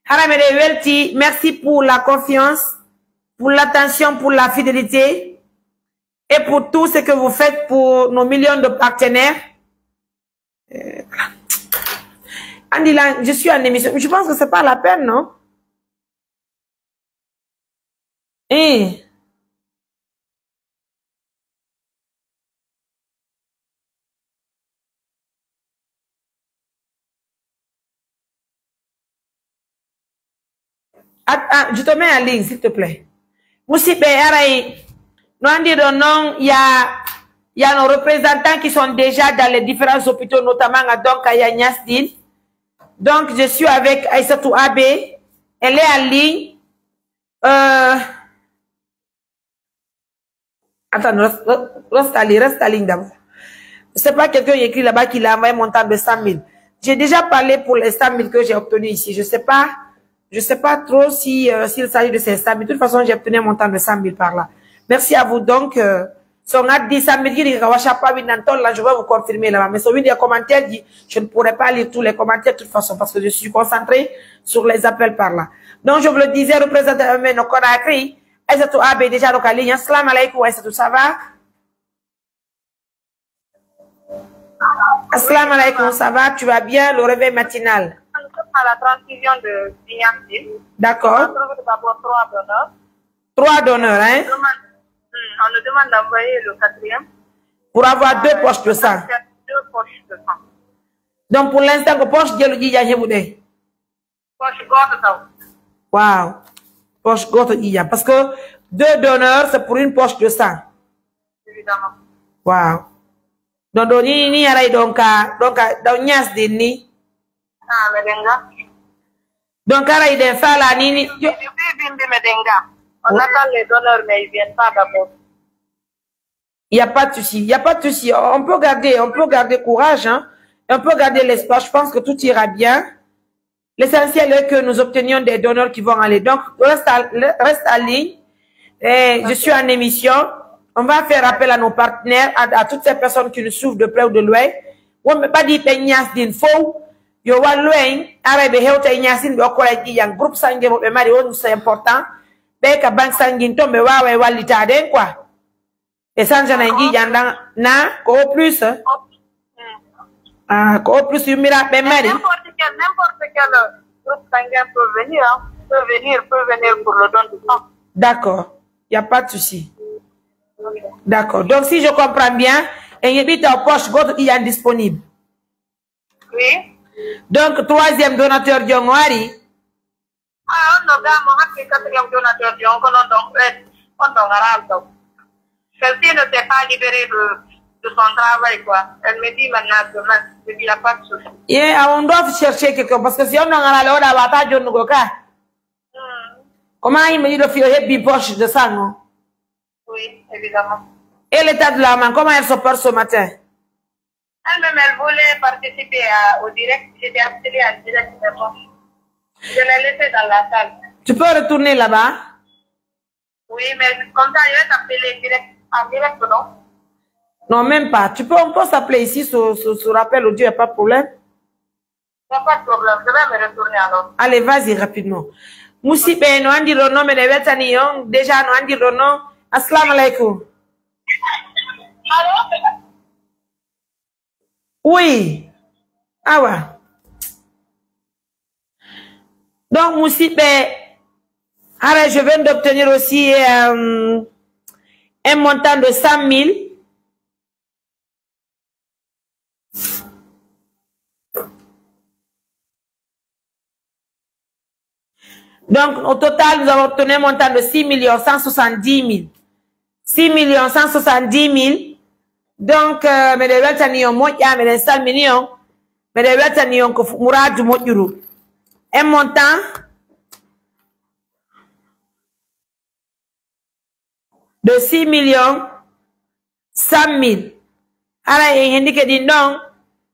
Haramede Welti, merci pour la confiance, pour l'attention, pour la fidélité et pour tout ce que vous faites pour nos millions de partenaires. Andila, je suis en émission. Je pense que c'est pas la peine, non? Je te mets en ligne, s'il te plaît. Moussibe, non, il y a nos représentants qui sont déjà dans les différents hôpitaux, notamment donc à Nyasdin. Donc, je suis avec Aïssatou Abe. Elle est en ligne. Attends, reste en ligne d'abord. Je ne sais pas, quelqu'un écrit là-bas qu'il a envoyé mon montant de 100 000. J'ai déjà parlé pour les 100 000 que j'ai obtenus ici. Je ne sais pas trop s'il s'agit de ces 100 000. De toute façon, j'ai obtenu un montant de 100 000 par là. Merci à vous. Donc, si on a dit 100 000, je vais vous confirmer là-bas. Mais sur des commentaires, je ne pourrai pas lire tous les commentaires de toute façon parce que je suis concentré sur les appels par là. Donc, je vous le disais, représentant de nos Conakry, Aïssatou Abe déjà donc en ligne. Assalamu alaikum, Aïssatou, ça va? Assalamu alaikum, ça va? Tu vas bien? Le réveil matinal. À la transfusion de Nyasdin. D'accord. On trouve d'abord 3 donneurs. 3 donneurs, hein? On nous demande d'envoyer le 4e. Pour avoir 2 poches de sang. 2 poches de sang. Donc, pour l'instant, que poche de l'Iya, Poche gorge. wow. Poche gorge d'Iya. Parce que 2 donneurs, c'est pour une poche de sang. Évidemment. Wow. Donc, ni aray donc dans Nyasdin ni. Ah, Medenga. Donc, aray den fala ni. Depuis Bimbi Medenga. On attend les donneurs, mais ils ne viennent pas d'abord. Il n'y a pas de souci. Il n'y a pas de souci. On peut garder courage, hein. On peut garder l'espoir. Je pense que tout ira bien. L'essentiel est que nous obtenions des donneurs qui vont aller. Donc, reste en ligne. Et je suis en émission. On va faire appel à nos partenaires, à toutes ces personnes qui nous suivent de près ou de loin. On ne peut pas dire que Nyasdin faut. Yo wa loin, arabe hewta Nyasdin be ko la yang groupe sangue mo be mari won c'est important. Be ka bank sanguine tombe wawa walita den quoi. Et ça j'en ai dit na ko plus. Ah, ko plus yumira be mari. N'importe quel groupe sanguin peut venir pour le don du sang. D'accord. Il n'y a pas de souci. D'accord. Donc si je comprends bien, il y a ta poche gauche qui est disponible. Oui. Donc 3e donateur Djongwari. Ah, on a un 4e donateur Djongwari. Celle-ci ne s'est pas libérée de son travail, quoi. Elle me dit maintenant demain, il n'y a pas de souci. Yeah, on doit chercher quelqu'un parce que si on a la loi, on va pas comment il me dit de faire une poche de sang, non? Oui, évidemment. Et l'état de la main, comment elle se porte ce matin? Elle-même, elle voulait participer au direct. J'étais appelée en direct, mais bon. Je l'ai laissée dans la salle. Tu peux retourner là-bas? Oui, mais comme ça, je vais t'appeler en direct, non? Non, même pas. On peut s'appeler ici sur rappel audio, il n'y a pas de problème. Il n'y a pas de problème. Je vais me retourner alors. Allez, vas-y rapidement. Moussibe, nous on dit le nom, mais les vétanions, déjà, nous on dit le nom. Assalamu alaikum. Allô? Oui. Awa. Donc, Moussibe, alors je viens d'obtenir aussi un montant de 100 000. Donc, au total, nous avons obtenu un montant de 6 170 000. 6 170 000. Donc, mais les autres millions, moi, il y a mes 100 millions. Mais les autres millions, que Mourad du Mourad. Un montant de 6 100 000. Alors, il y a un qui dit non.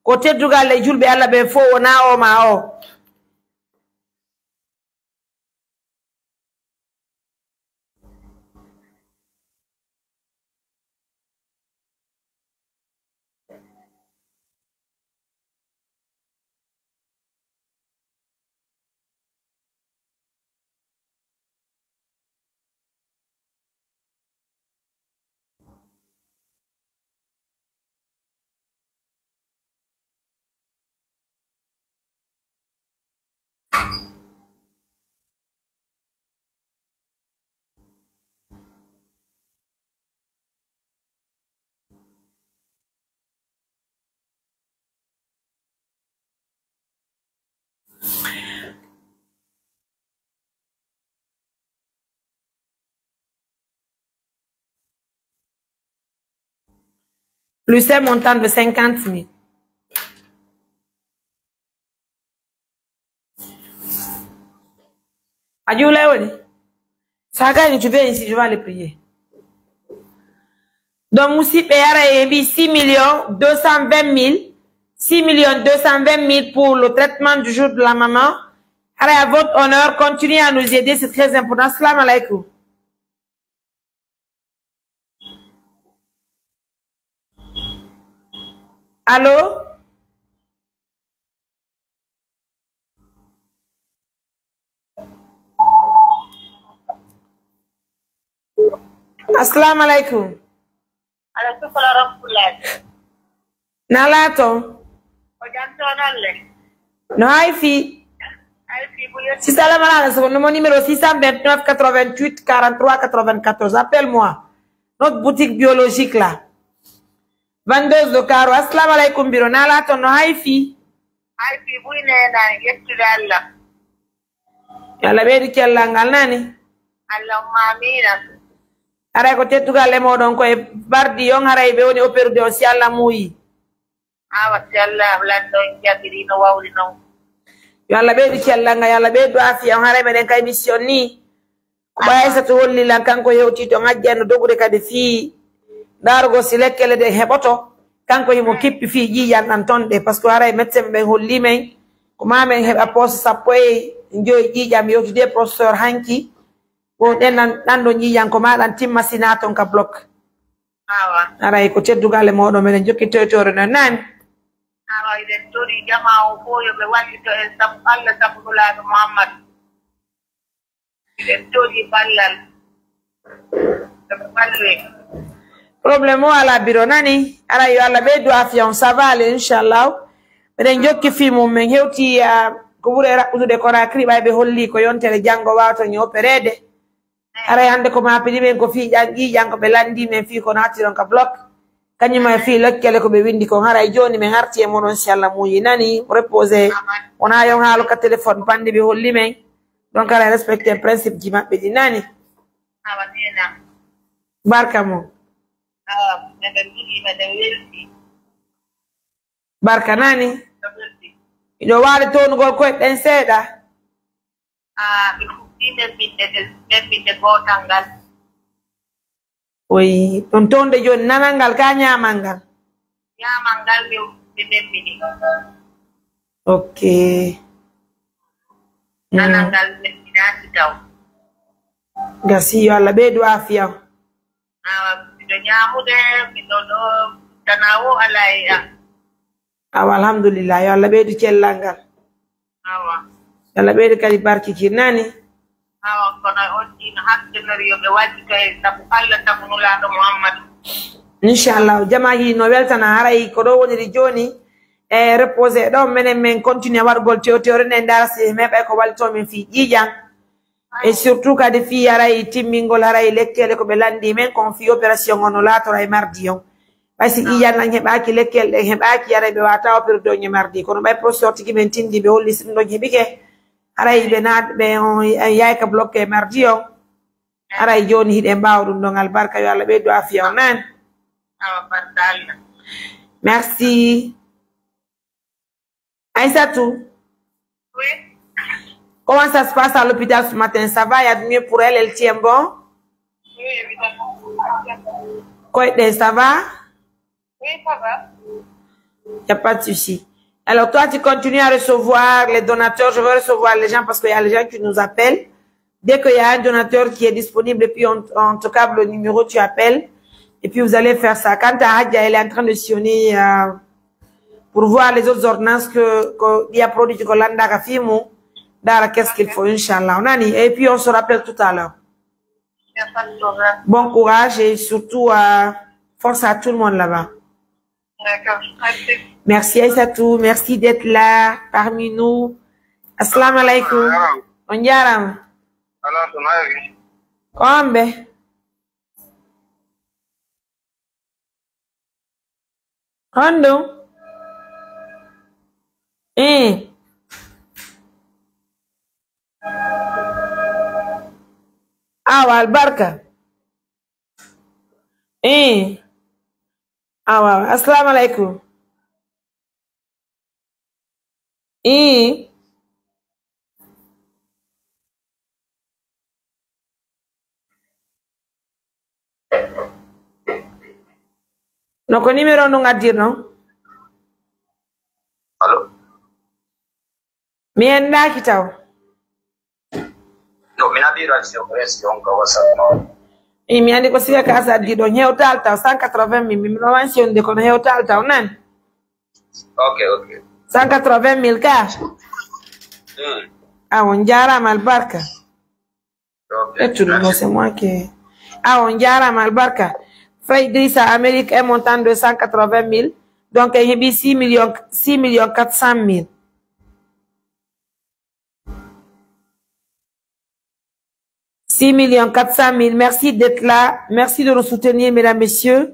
Côté du gars, les jours, il y a la béfo, on a ma. Plus un montant de 50 000. Adieu, Léonie. Ça gagne, tu viens ici, je vais aller prier. Donc, Moussi Péara et 6 220 000. 6 220 000 pour le traitement du jour de la maman. Alors, à votre honneur, continuez à nous aider, c'est très important. Salam alaikum. Allô? Assalamu alaikum. Alaikum salam. Nalato. No haifi. Si salam alaikum, mon numéro 629 88 43 94. Appelle-moi. Notre boutique biologique là. 22 de Caro. Assalamu alaikum biro. Nalato no haifi. Haifi buine na yettire Allah. Yalla beedi kella ngal nani. Allahumma amina. Aray ko tettuga le modon ko e bardi yon haray be woni opérude on si Allah muyi. Awa si Allah lando jagiri no wawli no. Yo Allah beedi kella nga yalla beedu afiya on haray meden kay mission ni. Ko baysa to holli lan kanko yewti to ngajjano dogure kadi fi darugo si lekkele de heboto kanko himo kippi fi jiyan nan tonde parce que haray médecin be holli men ko mamen heba poste sappo e joyi jijam yewti de professeur hanki. Bon, nando njiyan ko maɗan timma sinaton ka bloc. Awa. Aray ko teddugale moɗo menen jokki toytore no nani. Awa iden tori jama o ko yoɓe wallito e sabu Allah sabunulaɗo Muhammad. Iden tori ballal. Yoɓe balle. Problème o ala biro nani. Aray yo Allah ɓeydu afiya on savale inchallah. Minen jokki fi mum men hewti ko ɓuuri raɓɓutude Conakry ɓayɓe holli ko yontere janggo wawto ñi opérede. Aray hande ko ma pidi men ko fi ƴiƴan ko ɓe landi men fi ko nattiron ka bloc kañuma fi lekkele ko ɓe windi ko haray joni min harti e monon si Allah muyi nani reposé wona yon haalo ka téléphone pande ɓe holli men donc aray respecté principe ji maɓɓe ɗi nani barka mo barka nani iɗo waali tonugol koye ɗen seeɗa oyi ton tonde joni nanal ngal ka ñamal ngal ɓe ɗemmini ok nanal ngal ɗemminaki taw gasi yo Allah ɓeydu afiya miɗo ñamude miɗo ɗo tanawo ala e am awa alhamdulillah yo Allah ɓeydu cellal ngal awa yo Allah ɓeydu kadi barkikir nani awa kono on ɗino hakkinori yoɓe waɗi kay sabu Allah sabunulaɗo Muhammadu Inshallah, jamahi no weltana haray ko do woni joni e reposer do menen men continue wargol teore ne darasi mebe ko walto min fi jijang et surtout kadi fi haray timmingol haray lekkele ko be landi men kon fi opération on lato ray mardi on basi iyan lan heɓaki lekkele ɗe heɓaki haray ɓe wata opére do mardi kono ɓay professeur tigi men tindi ɓe holli ɗo heɓike haray ɓe naat ɓe on yayka bloqué mardi on haray joni hiɗe mbawa ɗum ɗon albarka yo Allah ɓeydo afiya on nan. Merci. Aïssatou. Oui. Comment ça se passe à l'hôpital ce matin? Ça va? Il y a de mieux pour elle? Elle tient bon? Oui, évidemment. Quoi, ça va? Oui, ça va. Il n'y a pas de souci. Alors toi, tu continues à recevoir les donateurs. Je veux recevoir les gens parce qu'il y a les gens qui nous appellent. Dès qu'il y a un donateur qui est disponible, et puis on te câble le numéro, tu appelles. Et puis vous allez faire ça. Quand Hadja, elle est en train de sillonner pour voir les autres ordonnances que il y a produit du Kolanda Kafimu, dans qu'est-ce qu'il faut, Inch'Allah. Et puis on se rappelle tout à l'heure. Il n'y a pas de problème. Bon courage et surtout force à tout le monde là-bas. D'accord. Merci. Merci Aïssatou, merci d'être là parmi nous. Assalamu alaikum. On yaram. Kombe. Hondo. Awa albarka. Awa, assalamu alaikum. No ko numéro no ngadir no? Allo? Mi enda kitaw. No, mi andi radio pression ka WhatsApp no. Mi andi ko siya ka sa di do hewtal taw 180 000 mi no mention de ko hewtal taw nan. Okay. 180 000 ka. Ah, on jara mal barka. Okay. Non, c'est moi qui. Ah, on jara mal barka. Idrissa Amérique est montant de 180 000. Donc, il y a 6 400 000. Merci d'être là. Merci de nous soutenir, mesdames, messieurs.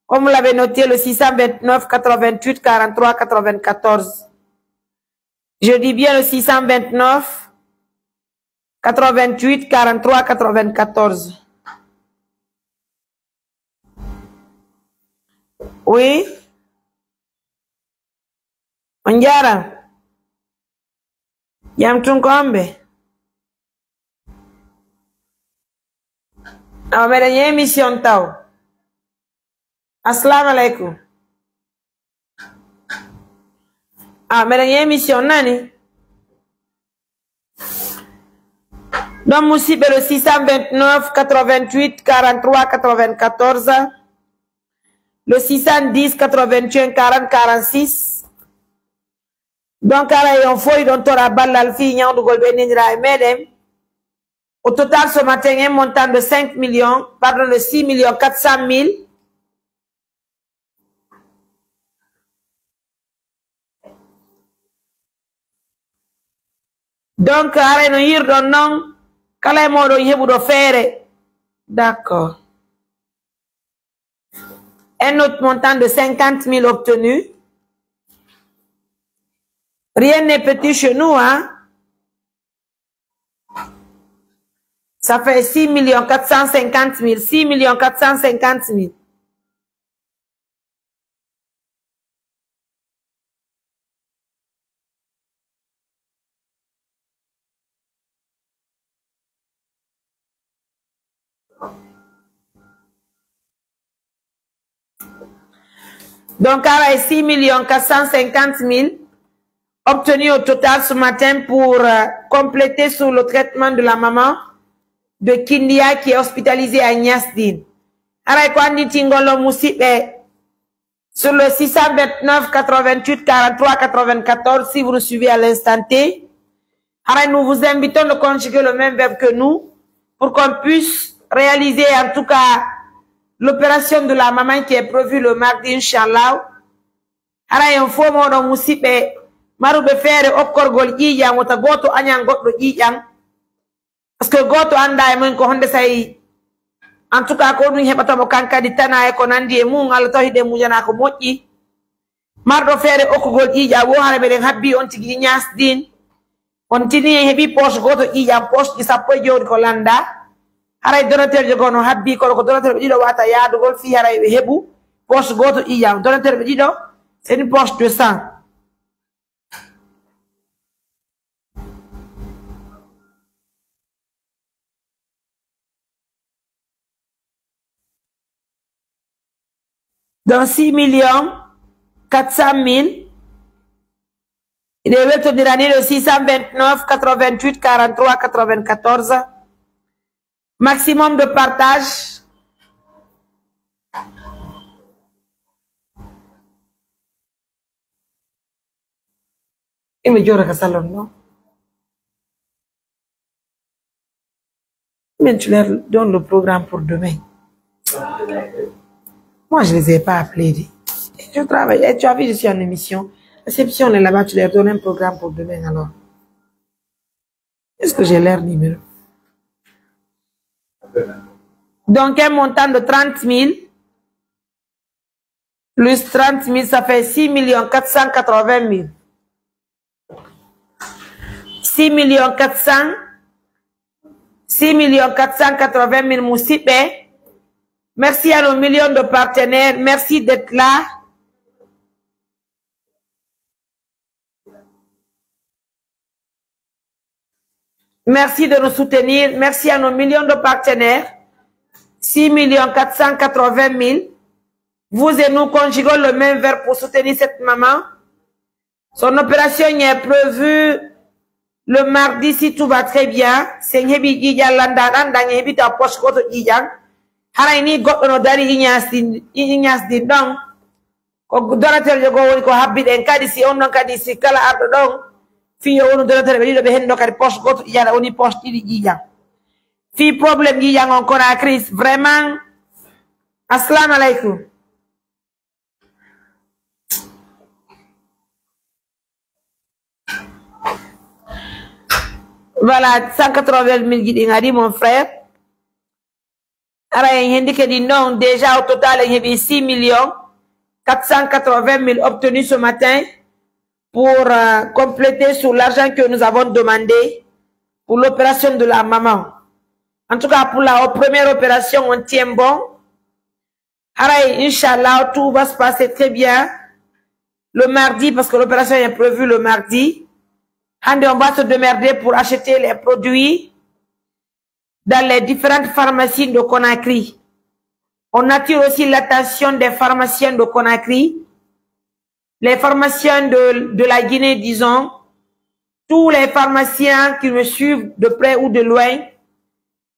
Comme vous l'avez noté, le 629 88 43 94. Je dis bien le 629 88 43 94. Oui. Onjara. Yam tunkombe. Ah, mais il y a une émission tao. Assalamu alaikum. Ah, mais il y a une émission nani. Donc, Moussib le 629 88 43 94. Le 610 81 40 46. Donc, on faut donc la balle l'alfi de Golbenindra et Medem. Au total, ce matin, un montant de 5 millions, pardon, de 6 400 000. Donc, on y a non, kala modo yebudo faire. D'accord. Un autre montant de 50 000 obtenu. Rien n'est petit chez nous, hein. Ça fait 6 450 000. 6 450 000. Donc, à 6 450 000 obtenus au total ce matin pour compléter sur le traitement de la maman de Kindia qui est hospitalisée à Niasdine. Sur le 629 88 43 94, si vous nous suivez à l'instant T, nous vous invitons de conjuguer le même verbe que nous pour qu'on puisse réaliser en tout cas l'opération de la maman qui est prévue le mardi, Inch'Allah. Ara yon fo mo do musibe maru be fere okkorgol ƴiƴan wota goto añan goɗɗo ƴiƴan parce que goto anda e mun ko honde say en tout cas ko ɗum heɓatamo kankadi tana e ko nandi e mum Allah taw hiɗe mujana ko moƴƴi marɗo feere okkugol ƴiƴa wo hara meɗen habbi on tigi ñasdin on tini en heeɓi poche goto ƴiƴan poche ɗi sappo e jowɗi ko landa haray donateur jogo no habbi kono ko donateur ɓe ɗiɗo wata yaadugol fi haray ɓe heɓu poche goto ƴiƴan donateur ɓe ɗiɗo c'est une poche de sang. Dans 6 400 000, il est le taux de l'année de 629, 88, 43, 94. Maximum de partage. Il me dit que ça non. Mais tu leur donnes le programme pour demain. Moi, je ne les ai pas appelés. Je travaille. Et tu as vu, je suis en émission. Réception est là-bas, tu leur donnes un programme pour demain alors. Est-ce que j'ai leur numéro? Donc, un montant de 30 000 plus 30 000, ça fait 6 480 000. 6 480 000 Moussipé. Merci à nos millions de partenaires. Merci d'être là. Merci de nous soutenir. Merci à nos millions de partenaires. 6 480 000. Vous et nous conjuguons le même verbe pour soutenir cette maman. Son opération est prévue le mardi si tout va très bien. C'est ngebi ƴiƴan landaɗan da ngebi ta poche goto ƴiƴan. Haray ni goɗɗo no dari iñasdin ɗon ko donateur jogo woni ko habbiɗen kadi si on ɗon kadi si kala arɗo ɗon fiyo wonu donateur ɓe ɗiɗo ɓe henno kadi poche goto ƴiƴan woni poche ɗiɗi ƴiƴan fi probléme ƴiƴan on Conakry vraiment. Assalamu aleykum. Voilà, 180 000 guides, dit mon frère. Alors, il indique que non, déjà au total, il y a 6 480 000 obtenus ce matin pour compléter sur l'argent que nous avons demandé pour l'opération de la maman. En tout cas, pour la première opération, on tient bon. Alors, Inch'Allah, tout va se passer très bien le mardi parce que l'opération est prévue le mardi. On va se démerder pour acheter les produits dans les différentes pharmacies de Conakry. On attire aussi l'attention des pharmaciens de Conakry, les pharmaciens de la Guinée, disons, tous les pharmaciens qui me suivent de près ou de loin.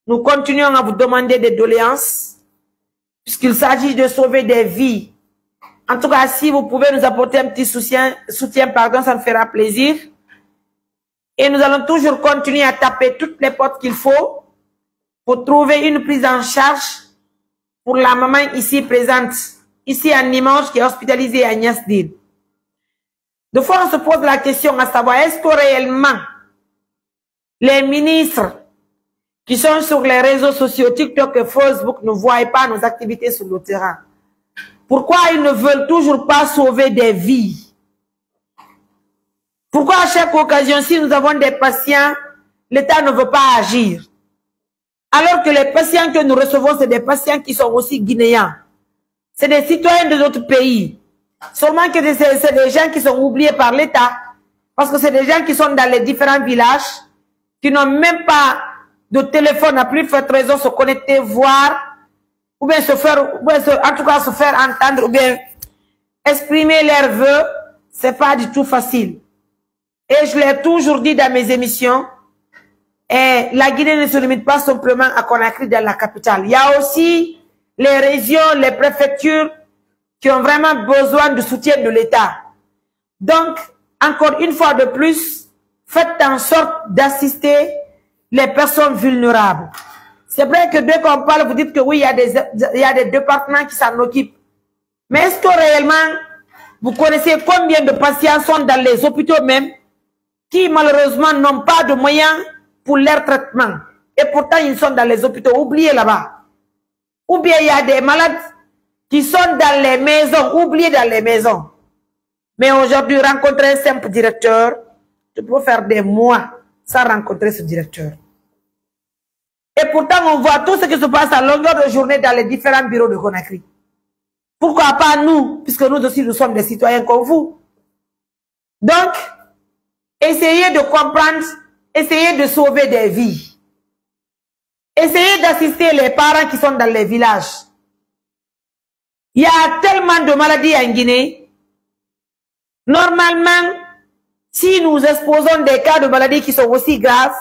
Nous continuons à vous demander des doléances, puisqu'il s'agit de sauver des vies. En tout cas, si vous pouvez nous apporter un petit soutien, ça me fera plaisir. Et nous allons toujours continuer à taper toutes les portes qu'il faut pour trouver une prise en charge pour la maman ici présente, ici à Nimanche, qui est hospitalisée à Niasdin. De fois, on se pose la question à savoir, est-ce que réellement les ministres qui sont sur les réseaux sociaux, TikTok et Facebook, ne voient pas nos activités sur le terrain? Pourquoi ils ne veulent toujours pas sauver des vies? Pourquoi à chaque occasion, si nous avons des patients, l'État ne veut pas agir? Alors que les patients que nous recevons, c'est des patients qui sont aussi guinéens. C'est des citoyens de notre pays. Seulement que c'est des gens qui sont oubliés par l'État. Parce que c'est des gens qui sont dans les différents villages, qui n'ont même pas de téléphone, à plus faire raison, se connecter, voir, ou bien se faire, en tout cas se faire entendre, ou bien exprimer leurs vœux. C'est pas du tout facile. Et je l'ai toujours dit dans mes émissions, et la Guinée ne se limite pas simplement à Conakry dans la capitale. Il y a aussi les régions, les préfectures qui ont vraiment besoin du soutien de l'État. Donc, encore une fois de plus, faites en sorte d'assister les personnes vulnérables. C'est vrai que dès qu'on parle, vous dites que oui, il y a des départements qui s'en occupent. Mais est-ce que réellement, vous connaissez combien de patients sont dans les hôpitaux même, qui malheureusement n'ont pas de moyens pour leur traitement. Et pourtant, ils sont dans les hôpitaux. Oubliez là-bas. Ou bien il y a des malades qui sont dans les maisons, oubliés dans les maisons. Mais aujourd'hui, rencontrer un simple directeur, tu peux faire des mois sans rencontrer ce directeur. Et pourtant, on voit tout ce qui se passe à longueur de journée dans les différents bureaux de Conakry. Pourquoi pas nous, puisque nous aussi, nous sommes des citoyens comme vous. Donc, essayez de comprendre, essayez de sauver des vies. Essayez d'assister les parents qui sont dans les villages. Il y a tellement de maladies en Guinée. Normalement, si nous exposons des cas de maladies qui sont aussi graves,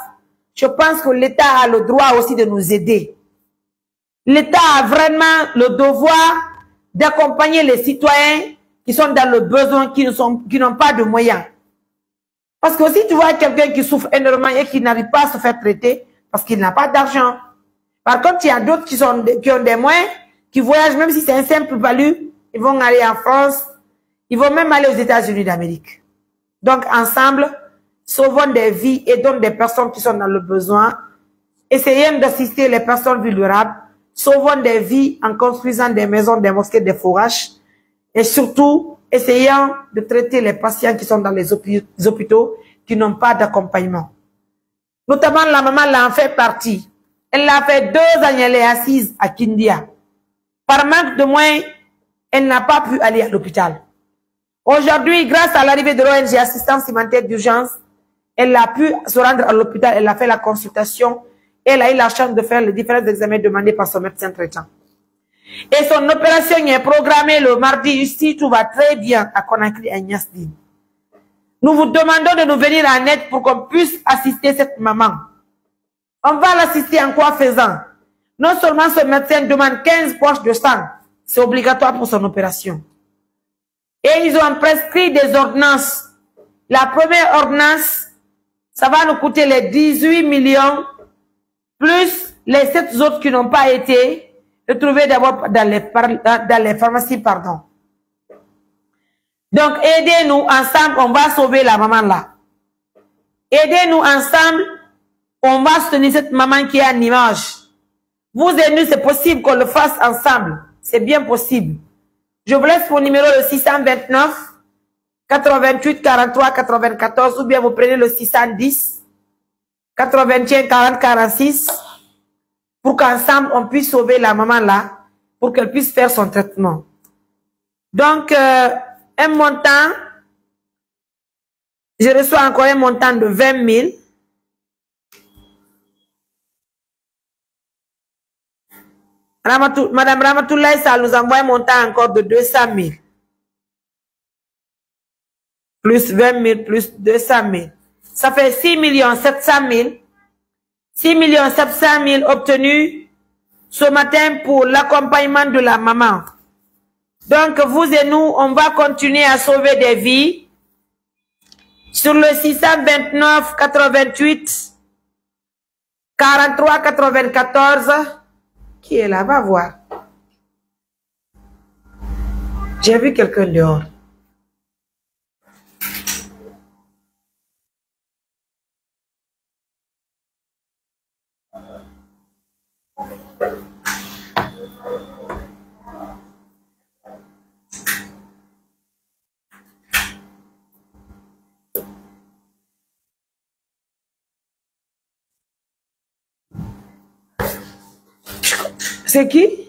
je pense que l'État a le droit aussi de nous aider. L'État a vraiment le devoir d'accompagner les citoyens qui sont dans le besoin, qui n'ont pas de moyens. Parce que si tu vois quelqu'un qui souffre énormément et qui n'arrive pas à se faire traiter, parce qu'il n'a pas d'argent. Par contre, il y a d'autres qui ont des moyens, qui voyagent, même si c'est un simple valu, ils vont aller en France, ils vont même aller aux États-Unis d'Amérique. Donc, ensemble, sauvons des vies, aidons des personnes qui sont dans le besoin, essayons d'assister les personnes vulnérables, sauvons des vies en construisant des maisons, des mosquées, des fourrages, et surtout, essayons de traiter les patients qui sont dans les hôpitaux, qui n'ont pas d'accompagnement. Notamment, la maman l'a en fait partie. Elle l'a fait 2 ans, elle est assise à Kindia. Par manque de moyens, elle n'a pas pu aller à l'hôpital. Aujourd'hui, grâce à l'arrivée de l'ONG Assistance Humanitaire d'Urgence, elle a pu se rendre à l'hôpital, elle a fait la consultation, et elle a eu la chance de faire les différents examens demandés par son médecin traitant. Et son opération est programmée le mardi ici, tout va très bien à Conakry et à Niasdine. Nous vous demandons de nous venir en aide pour qu'on puisse assister cette maman. On va l'assister en quoi faisant? Non seulement ce médecin demande 15 poches de sang, c'est obligatoire pour son opération. Et ils ont prescrit des ordonnances. La première ordonnance, ça va nous coûter les 18 millions, plus les 7 autres qui n'ont pas été retrouvés d'abord dans les pharmacies, pardon. Donc, aidez-nous ensemble, on va sauver la maman là. Aidez-nous ensemble, on va soutenir cette maman qui est en image. Vous et nous, c'est possible qu'on le fasse ensemble. C'est bien possible. Je vous laisse mon numéro le 629 88 43 94 ou bien vous prenez le 610 81 40 46 pour qu'ensemble on puisse sauver la maman là pour qu'elle puisse faire son traitement. Donc, un montant, je reçois encore un montant de 20 000. Madame Ramatoulaye, ça nous envoie un montant encore de 200 000. Plus 20 000, plus 200 000. Ça fait 6 700 000. 6 700 000 obtenus ce matin pour l'accompagnement de la maman. Donc, vous et nous, on va continuer à sauver des vies. Sur le 629 88 43 94. Qui est là? Va voir. J'ai vu quelqu'un dehors. C'est qui?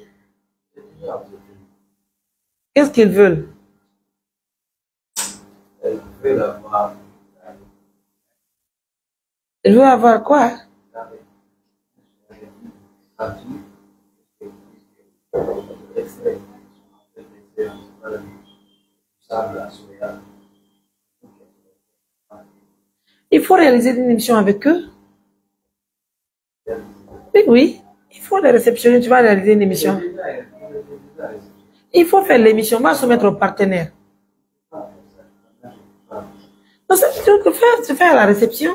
Qu'est-ce qu'ils veulent? Ils veulent avoir quoi? Il faut réaliser une émission avec eux. Oui, oui. Il faut les réceptionner, tu vas réaliser une émission. Il faut faire l'émission, on va soumettre aux partenaires. Non, tu fais à la réception.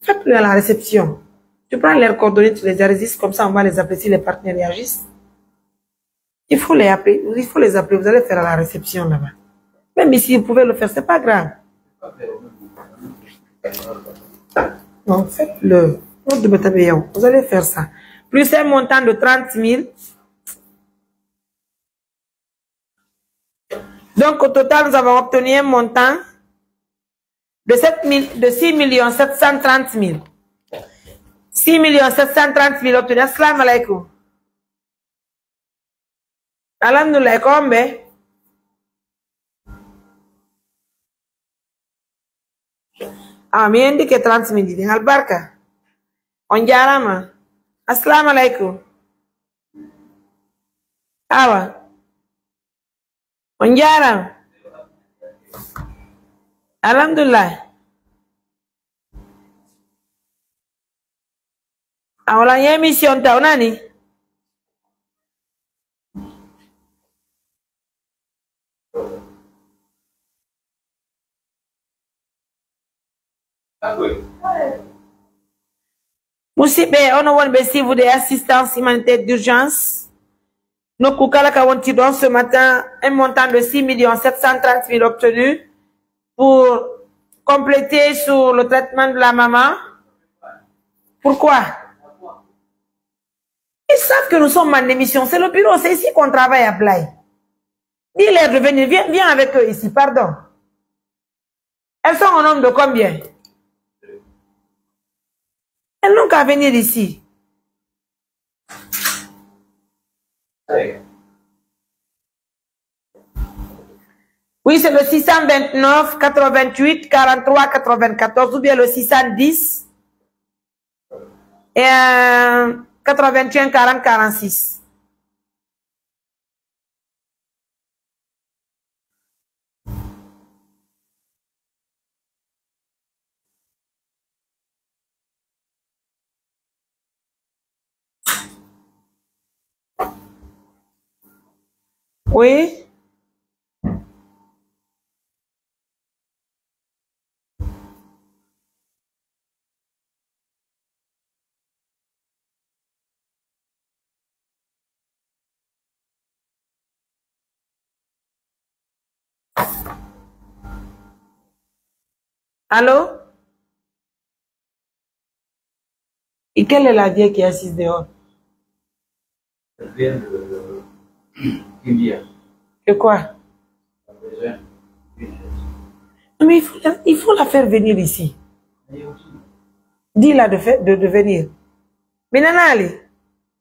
Fais plus à la réception. Tu prends leurs coordonnées, tu les enregistres, comme ça on va les appeler si les partenaires réagissent. Il faut les appeler, vous allez faire à la réception là-bas. Même si vous pouvez le faire, c'est pas grave. Non, faites-le. Vous allez faire ça. Plus un montant de 30 000. Donc, au total, nous avons obtenu un montant de 6 730 000. 6 730 000 obtenus. Assalamu alaikum. Alhamdulillah, combien? Ah, mi indique 30 000 di albarka. On jarama. Assalamu alaikum. Awa. On jarama. Alhamdulillah. Awala nye mission ta nani? Musibe, on a si vous des assistances humanitaire d'urgence. Nos Koukala Kawantidon ce matin, un montant de 6 730 000 obtenus pour compléter sur le traitement de la maman. Pourquoi? Ils savent que nous sommes en émission. C'est le bureau, c'est ici qu'on travaille à Blaye. Dis-leur de venir, viens avec eux ici, pardon. Elles sont en nombre de combien? Elles n'ont qu'à venir ici. Oui, c'est le 629 88 43 94 ou bien le 610 et 81 40 46. Oui. Allô? Et quelle est la vieille qui est assise dehors? Elle vient de India. Et quoi? Mais il faut la faire venir ici. Dis-la de venir. Mais Nana Ali?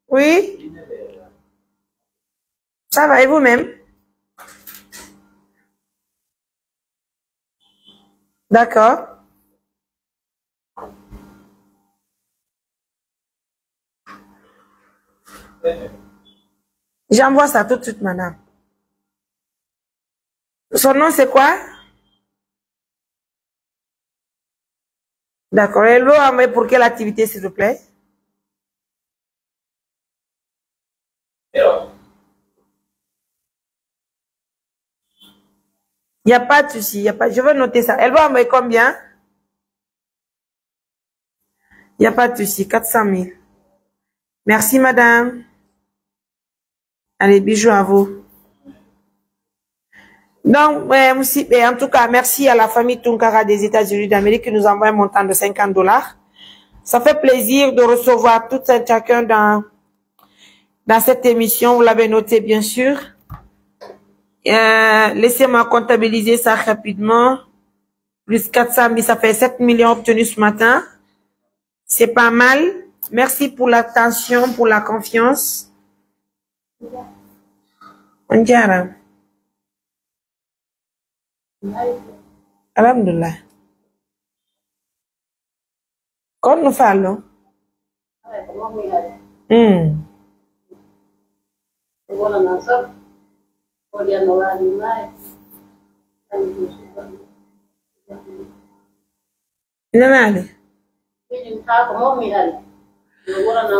Oui? Ça va et vous-même? D'accord. J'envoie ça tout de suite, madame. Son nom, c'est quoi? D'accord. Et l'eau, mais pour quelle activité, s'il vous plaît? Il n'y a pas de souci. Je vais noter ça. Elle va envoyer combien? Il n'y a pas de souci. 400 000. Merci, madame. Allez, bisous à vous. Donc, en tout cas, merci à la famille Tunkara des États-Unis d'Amérique qui nous envoie un montant de 50 $. Ça fait plaisir de recevoir tout un chacun dans cette émission. Vous l'avez noté, bien sûr. Laissez-moi comptabiliser ça rapidement. Plus 400 000, ça fait 7 millions obtenus ce matin. C'est pas mal. Merci pour l'attention, pour la confiance. On dirait. Alhamdulillah. Quand nous parlons.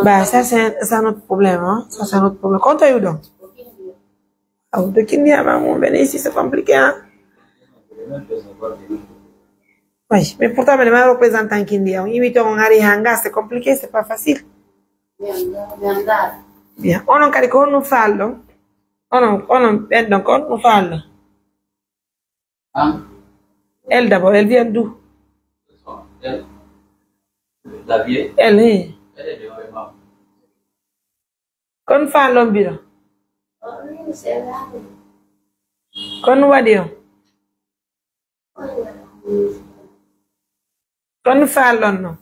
Bah, ça c'est un autre problème, hein. Ça c'est un autre problème. Quand tu as eu donc? Ah, de qui vient, maman, venez ici, c'est compliqué, hein. Oui, mais pourtant, mais les représentants qui disent, imiter un Harihanga, c'est compliqué, c'est pas facile. Bien. On a qu'à dire nous faisons. On a, donc, on nous faisons. Elle d'abord, elle vient d'où? Elle, la vieille. Elle est. Elle est de Wema. Quand nous faisons l'homme, quand nous va dire. Quand nous faisons l'homme.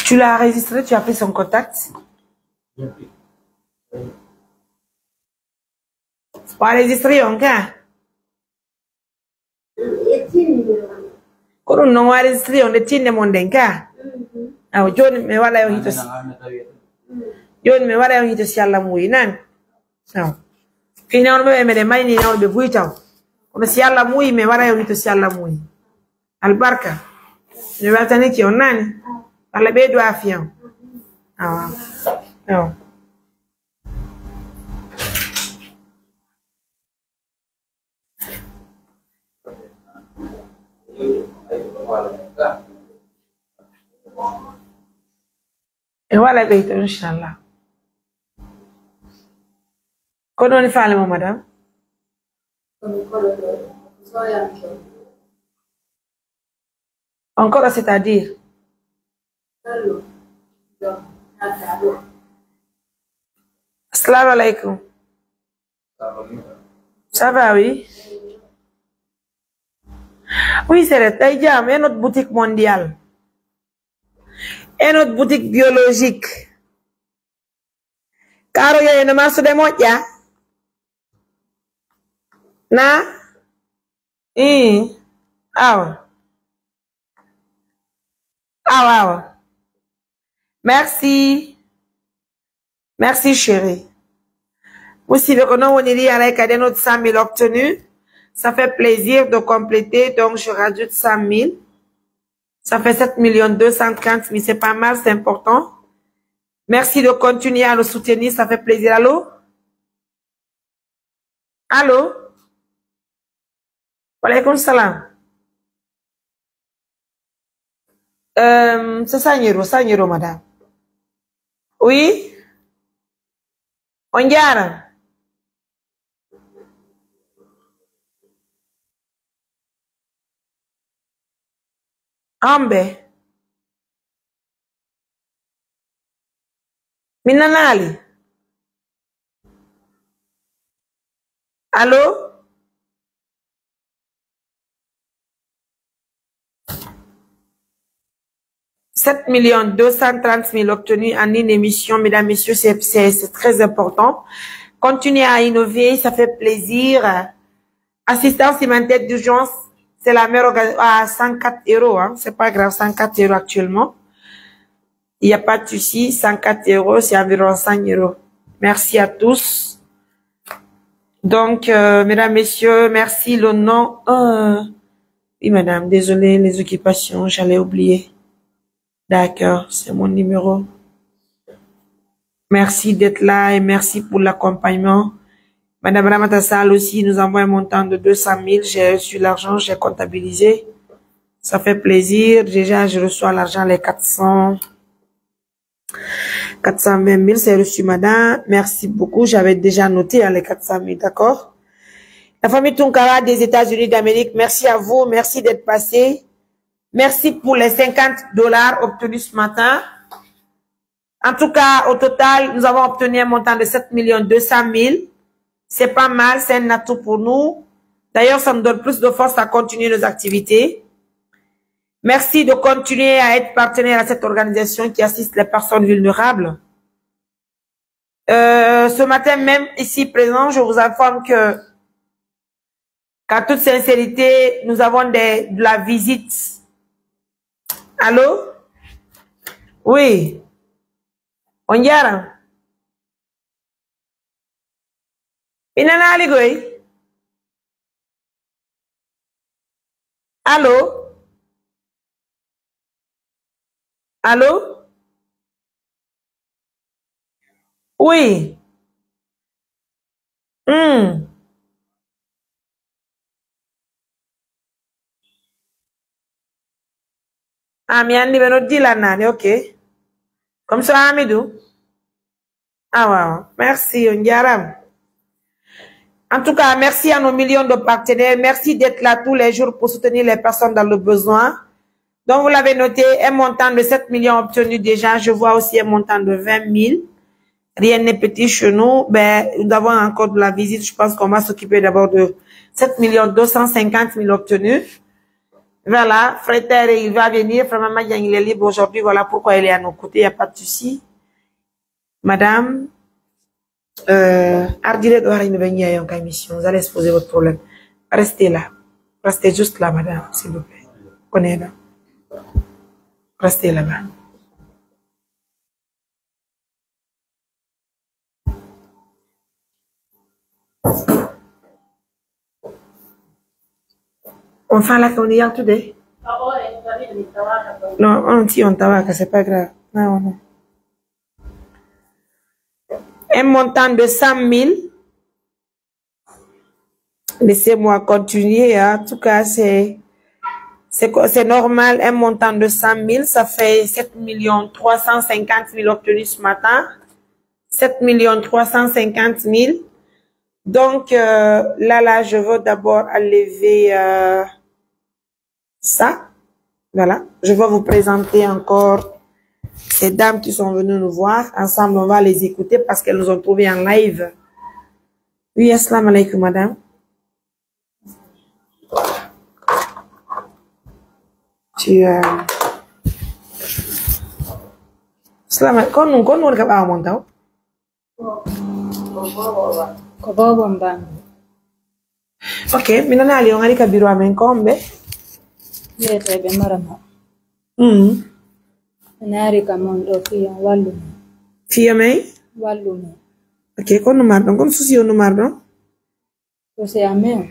Tu l'as enregistré, tu as pris son contact. Pour enregistrer encore. Quand on a enregistré, on est in mon denka. Ah, John, me wala yo hito. John, me wala yo hito si Allah mui nan. Ah. Fina on be me de mai ni na on be buita. On si Allah mui me wala yo hito si Allah mui. Albarka. Ne va tane ki onani. Allah be do afian. Ah. Ah. Et voilà, Inch'Allah. Comment on fait, madame? Encore, c'est-à-dire? Assalamu alaikum. Ça va, oui? Oui, c'est le Taïdjam, et notre boutique mondiale. Et notre boutique biologique. Caro, il y a une masse de moitié. Na? Ah. Ah. Merci. Merci, chérie. Aussi, le renom, on est à la notre 100 000 obtenus. Ça fait plaisir de compléter, donc je rajoute 100 000. Ça fait 7 230 000, c'est pas mal, c'est important. Merci de continuer à nous soutenir, ça fait plaisir. Allô? Allô? Wa alaykoum salam. C'est 100 euros, madame. Oui? On diara? Ambe. Minanali. Allô? $7 230 000 obtenus en une émission, mesdames, messieurs, c'est très important. Continuez à innover, ça fait plaisir. Assistance humanitaire d'urgence, c'est la meilleure à 104 euros, hein. C'est pas grave, 104 euros actuellement. Il n'y a pas de souci, 104 euros, c'est environ 100 euros. Merci à tous. Donc, mesdames, messieurs, merci le nom. Oui, madame, désolé, les occupations, j'allais oublier. D'accord, c'est mon numéro. Merci d'être là et merci pour l'accompagnement. Madame Ramatassal aussi nous envoie un montant de 200 000. J'ai reçu l'argent, j'ai comptabilisé. Ça fait plaisir. Déjà, je reçois l'argent, les 420 000. C'est reçu, madame. Merci beaucoup. J'avais déjà noté les 400 000, d'accord? La famille Tunkara des États-Unis d'Amérique, merci à vous. Merci d'être passé. Merci pour les $50 obtenus ce matin. En tout cas, au total, nous avons obtenu un montant de 7 200 000. C'est pas mal, c'est un atout pour nous. D'ailleurs, ça nous donne plus de force à continuer nos activités. Merci de continuer à être partenaire à cette organisation qui assiste les personnes vulnérables. Ce matin même, ici présent, je vous informe que, qu'en toute sincérité, nous avons de la visite. Allô? Oui. On y a? Inana Ligoy? Allô? Allô? Oui. Ah, mi andi ben oddi la nani, ok. Comme ça, Amidou. Ah, wow. Merci, on diaram. En tout cas, merci à nos millions de partenaires. Merci d'être là tous les jours pour soutenir les personnes dans le besoin. Donc, vous l'avez noté, un montant de 7 millions obtenu déjà. Je vois aussi un montant de 20 000. Rien n'est petit chez nous. Ben, nous avons encore de la visite. Je pense qu'on va s'occuper d'abord de 7 250 000 obtenus. Voilà. Frère, il va venir. Frère Maman, il est libre aujourd'hui. Voilà pourquoi il est à nos côtés. Il n'y a pas de souci. Madame, Ardile doit arriver venir à une émission. Vous allez exposer votre problème. Restez là. Restez juste là, madame, s'il vous plaît. On est là. Restez là-bas. On fait la réunion today? Non, on tient on tabac, c'est pas grave. Non, non. Un montant de 100 000. Laissez-moi continuer. En tout cas, c'est normal. Un montant de 100 000, ça fait 7 350 000 obtenus ce matin. 7 350 000. Donc, là, je veux d'abord enlever ça. Voilà. Je vais vous présenter encore ces dames qui sont venues nous voir. Ensemble, on va les écouter parce qu'elles nous ont trouvés en live. Oui, assalamu alaikum, madame. Assalamu alaikum. Kon non ka ba mon taw? Ko bobo mbang. Ok, minana ali on ari ka biro amen kombe. Yete be marama. Nari ka mon do fiya wallu. Fiya me? Wallu. Ok, kon no mardo, kon susi on no mardo. Ko se amen.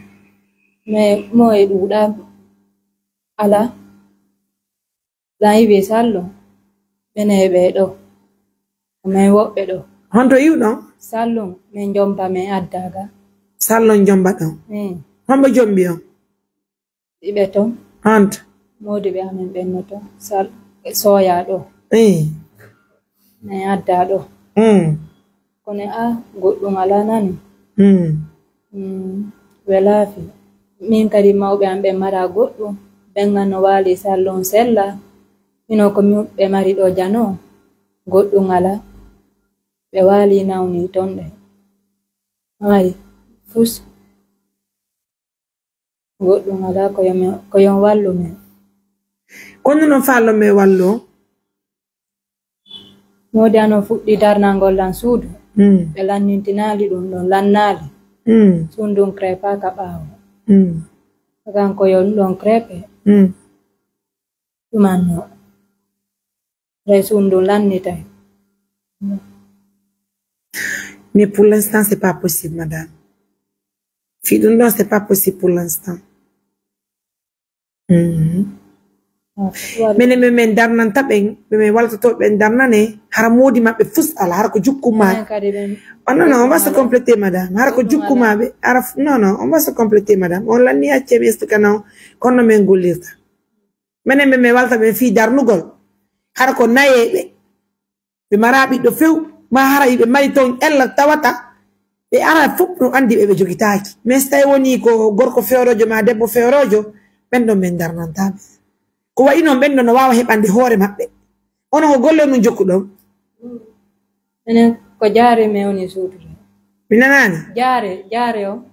Me mo e duda ala. Lai be sallo. Bene be do. Me wo be do. Honto you no? Sallo me jomba me addaga. Sallo jomba do. Homba jombi on. Ibe to. Hant. Modi be amen bennoto. Sal soya do. Me adda do. Kone a goddum ala nani. Welafi. Min kadi mawbe ambe mara goddum. Bengano wali sallon sella. Mino ko mi be mari do jano. Goddum ala. Be wali nawni tonde. Ay fus. Goddum ala ko yon wallu me. Kono non fallo me wallo? Modi ano fuɗɗi darnangol lan suudu. Ɓe lannintinali ɗum ɗon lannali. Sundun crepa ka ɓaawo. Kanko yon ɗon crepe. Ɗumanno. Re sundun lannitay. Mais pour l'instant, c'est pas possible, madame. Fidoundo, c'est pas possible pour l'instant. Mene men darnan taben me walta to ben darnane har modi mabbe fus ala har ko jukkuma. Oh non non, on va se compléter madame. Har ko jukkuma be araf non non, on va se compléter madame. On lanni acce bestu kana kono men golirta. Mene me walta be fi darnugol. Har ko naye be marabi do few ma hara be mari ton ella tawata be ara fop no andi be jogitaaki. Mais tay woni ko gorko feorojo ma debbo feorojo ben do men darnan tabe. Ko wayi non ben no wawa hebande hoore mabbe ono ko golle no jokkudom enen ko jaare me woni suutude minanani jaare o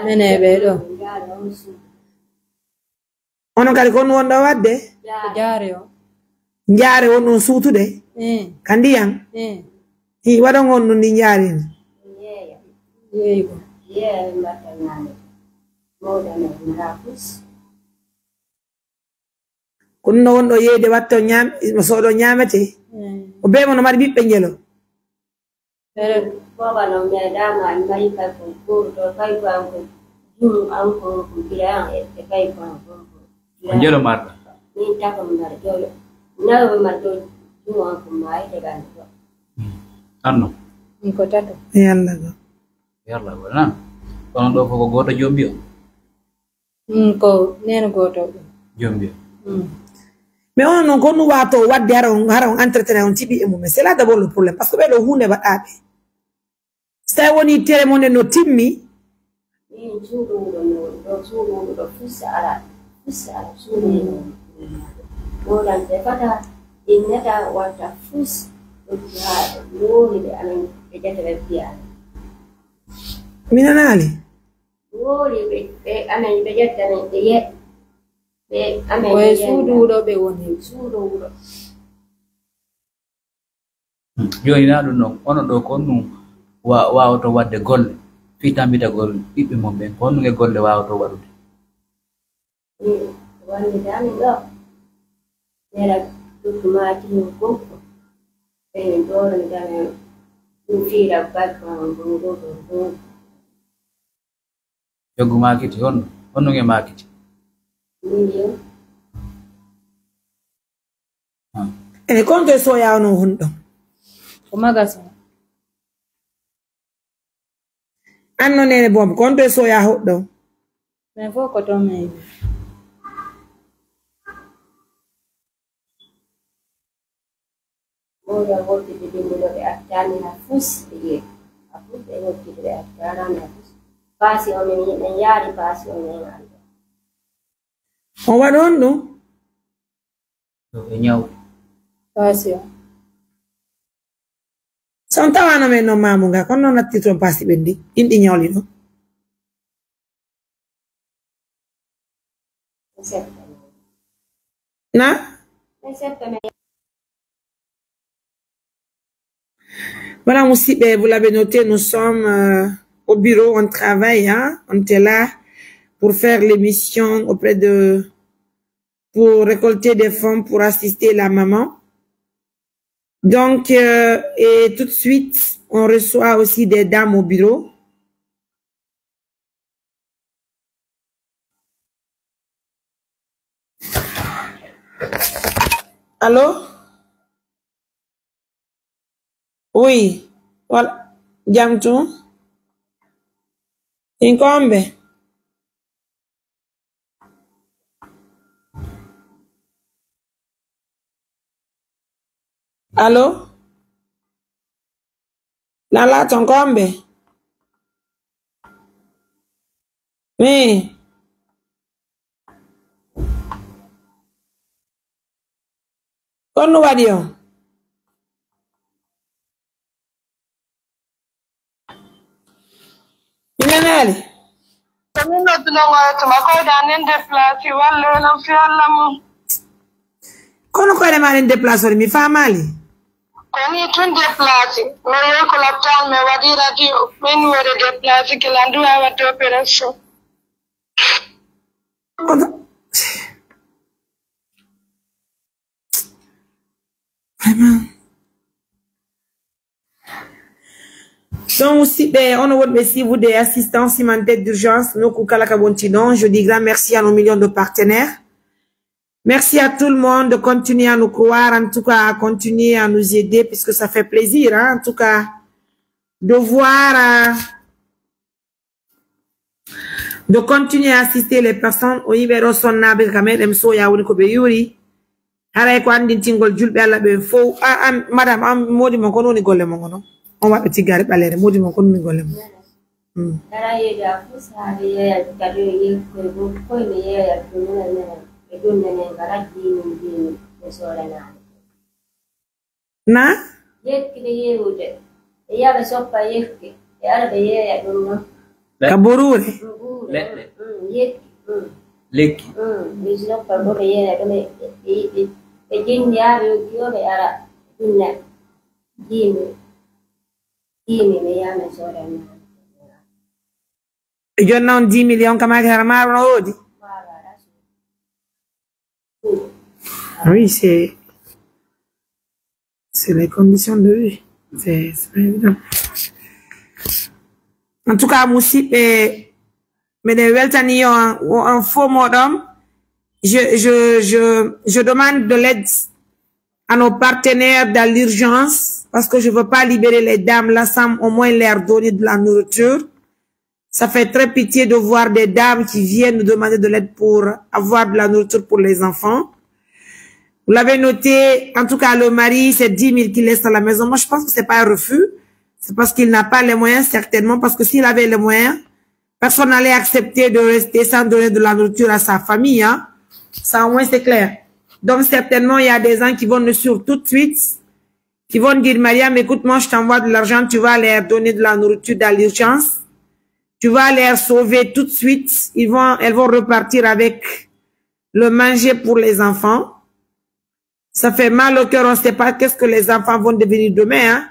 mene be do ono kadi ko wondo wadde jaare o jaare wonno suutude kandiyan hi wado ngonno ndi jaari yeego matanane moda me narafus kunno wondo yeede watto nyam sodo nyamete o be mo no mari bibbe ngelo baba no me dama ngai ka ko to kai ko an ko kira e kai ko ngelo marta ni ta ko mar do na mar do mo ko mai de gan ko anno ko tato yalla go na kono do ko goto jombi o ko neno goto jombi Mais on non qu'on va to wat de haron entretenir un tibi mais c'est là d'abord le problème parce que be lo hunde ba abe stay woni tere mon no timmi ni suudu do fusa suudu mo dan te fata innata wata fus do ha lori de amen be jete biya minanali lori be amen be jete de ye be amen Oye suudu do be woni suudu do joni na ɗum ɗon ono ɗo ko ɗum wawato wadde golle fitambitagol ɓiɓɓe mum ɓen ko honnuge golle wawato waɗude wande dami ɗo nera ɗuɗɗumati gokko ɓen ɗoron dami ɗum fiira bakma ɗo joggu makiti honnuge makiti million e konto so ya no hundo ko magasa anno nene bom konto so ya hoddo mais fo ko to me moja wote bidingulo be atani na fus ye apu be wote be atana na fus pasi o men yari pasi o men yari on wadon no e ñaw passion santa wana men no mamunga kon non attito pasi bendi indi ñawli no na voilà Moussibé, vous l'avez noté, nous sommes au bureau, on travaille, hein? On était là pour faire l'émission pour récolter des fonds pour assister la maman. Donc, et tout de suite, on reçoit aussi des dames au bureau. Allô? Oui. Voilà. Jamtu. Incombe. Allô? Lala Tonkombe. Oui. Kono wadio. Inanali. Kami no tunongo tumako danin deplace wala na fiala mo. Kono ko ma len déplacer mi fa mali. Kani tun deplace. Me yoko laptop me wadi radio. Men wore deplace ke landu awat operation. Vraiment. Donc aussi, on a merci vous des assistants cimentés d'urgence, nos Koukalakabontinon. Je dis grand merci à nos millions de partenaires. Merci à tout le monde de continuer à nous croire, en tout cas à continuer à nous aider, puisque ça fait plaisir, hein, en tout cas, de voir, de continuer à assister les personnes au Ibero Sonnabe Kamerem Soya Unikobe Yuri. Haray ko andin tingol julbe alla be fo madame am modi mon kono ni golle mon gono on wa ti gari balere modi mon kono ni golle mon dara yeda fusa de ya kado yi ko ni ya tununa ne e dunne ne garaji ni e sore na yekki de yerude e ya be soppa yekki e ala be ya dunno kaborure leɗɗe yekki lekki mi soppa bo be ya kame e jindi yaabe yobe ara dunna jimi me yame sore jonna on 10 millions kama ke ramaro no odi oui c'est les conditions de vie c'est pas évident en tout cas Moussi mais de weltani en faux modem je demande de l'aide à nos partenaires dans l'urgence parce que je veux pas libérer les dames là sans au moins leur donner de la nourriture. Ça fait très pitié de voir des dames qui viennent nous demander de l'aide pour avoir de la nourriture pour les enfants. Vous l'avez noté, en tout cas, le mari, c'est 10 000 qu'il laisse à la maison. Moi, je pense que c'est pas un refus. C'est parce qu'il n'a pas les moyens, certainement, parce que s'il avait les moyens, personne n'allait accepter de rester sans donner de la nourriture à sa famille, hein. Ça, au moins, c'est clair. Donc, certainement, il y a des gens qui vont nous suivre tout de suite, qui vont dire, Mariam, écoute-moi, je t'envoie de l'argent, tu vas leur donner de la nourriture dans l'urgence. Tu vas les sauver tout de suite. Elles vont repartir avec le manger pour les enfants. Ça fait mal au cœur, on ne sait pas qu'est-ce que les enfants vont devenir demain, hein.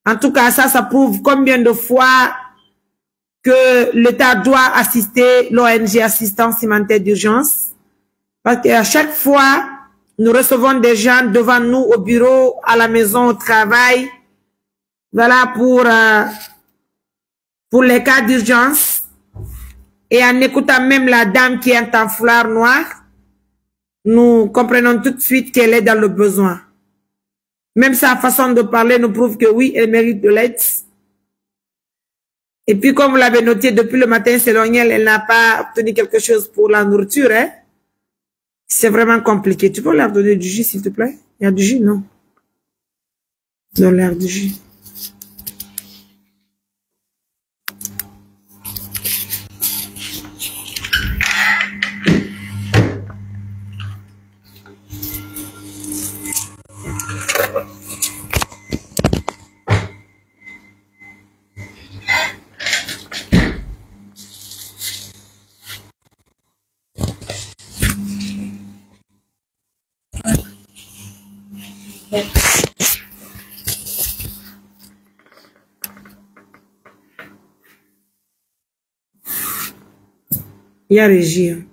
En tout cas, ça prouve combien de fois que l'État doit assister l'ONG Assistance Humanitaire d'Urgence. Parce qu'à chaque fois, nous recevons des gens devant nous au bureau, à la maison, au travail. Voilà pour les cas d'urgence. Et en écoutant même la dame qui est en foulard noir, nous comprenons tout de suite qu'elle est dans le besoin. Même sa façon de parler nous prouve que oui, elle mérite de l'aide. Et puis, comme vous l'avez noté, depuis le matin, selon elle n'a pas obtenu quelque chose pour la nourriture, hein. C'est vraiment compliqué. Tu peux leur donner du jus, s'il te plaît? Il y a du jus, non? Donne-leur du jus. Il y a Régie.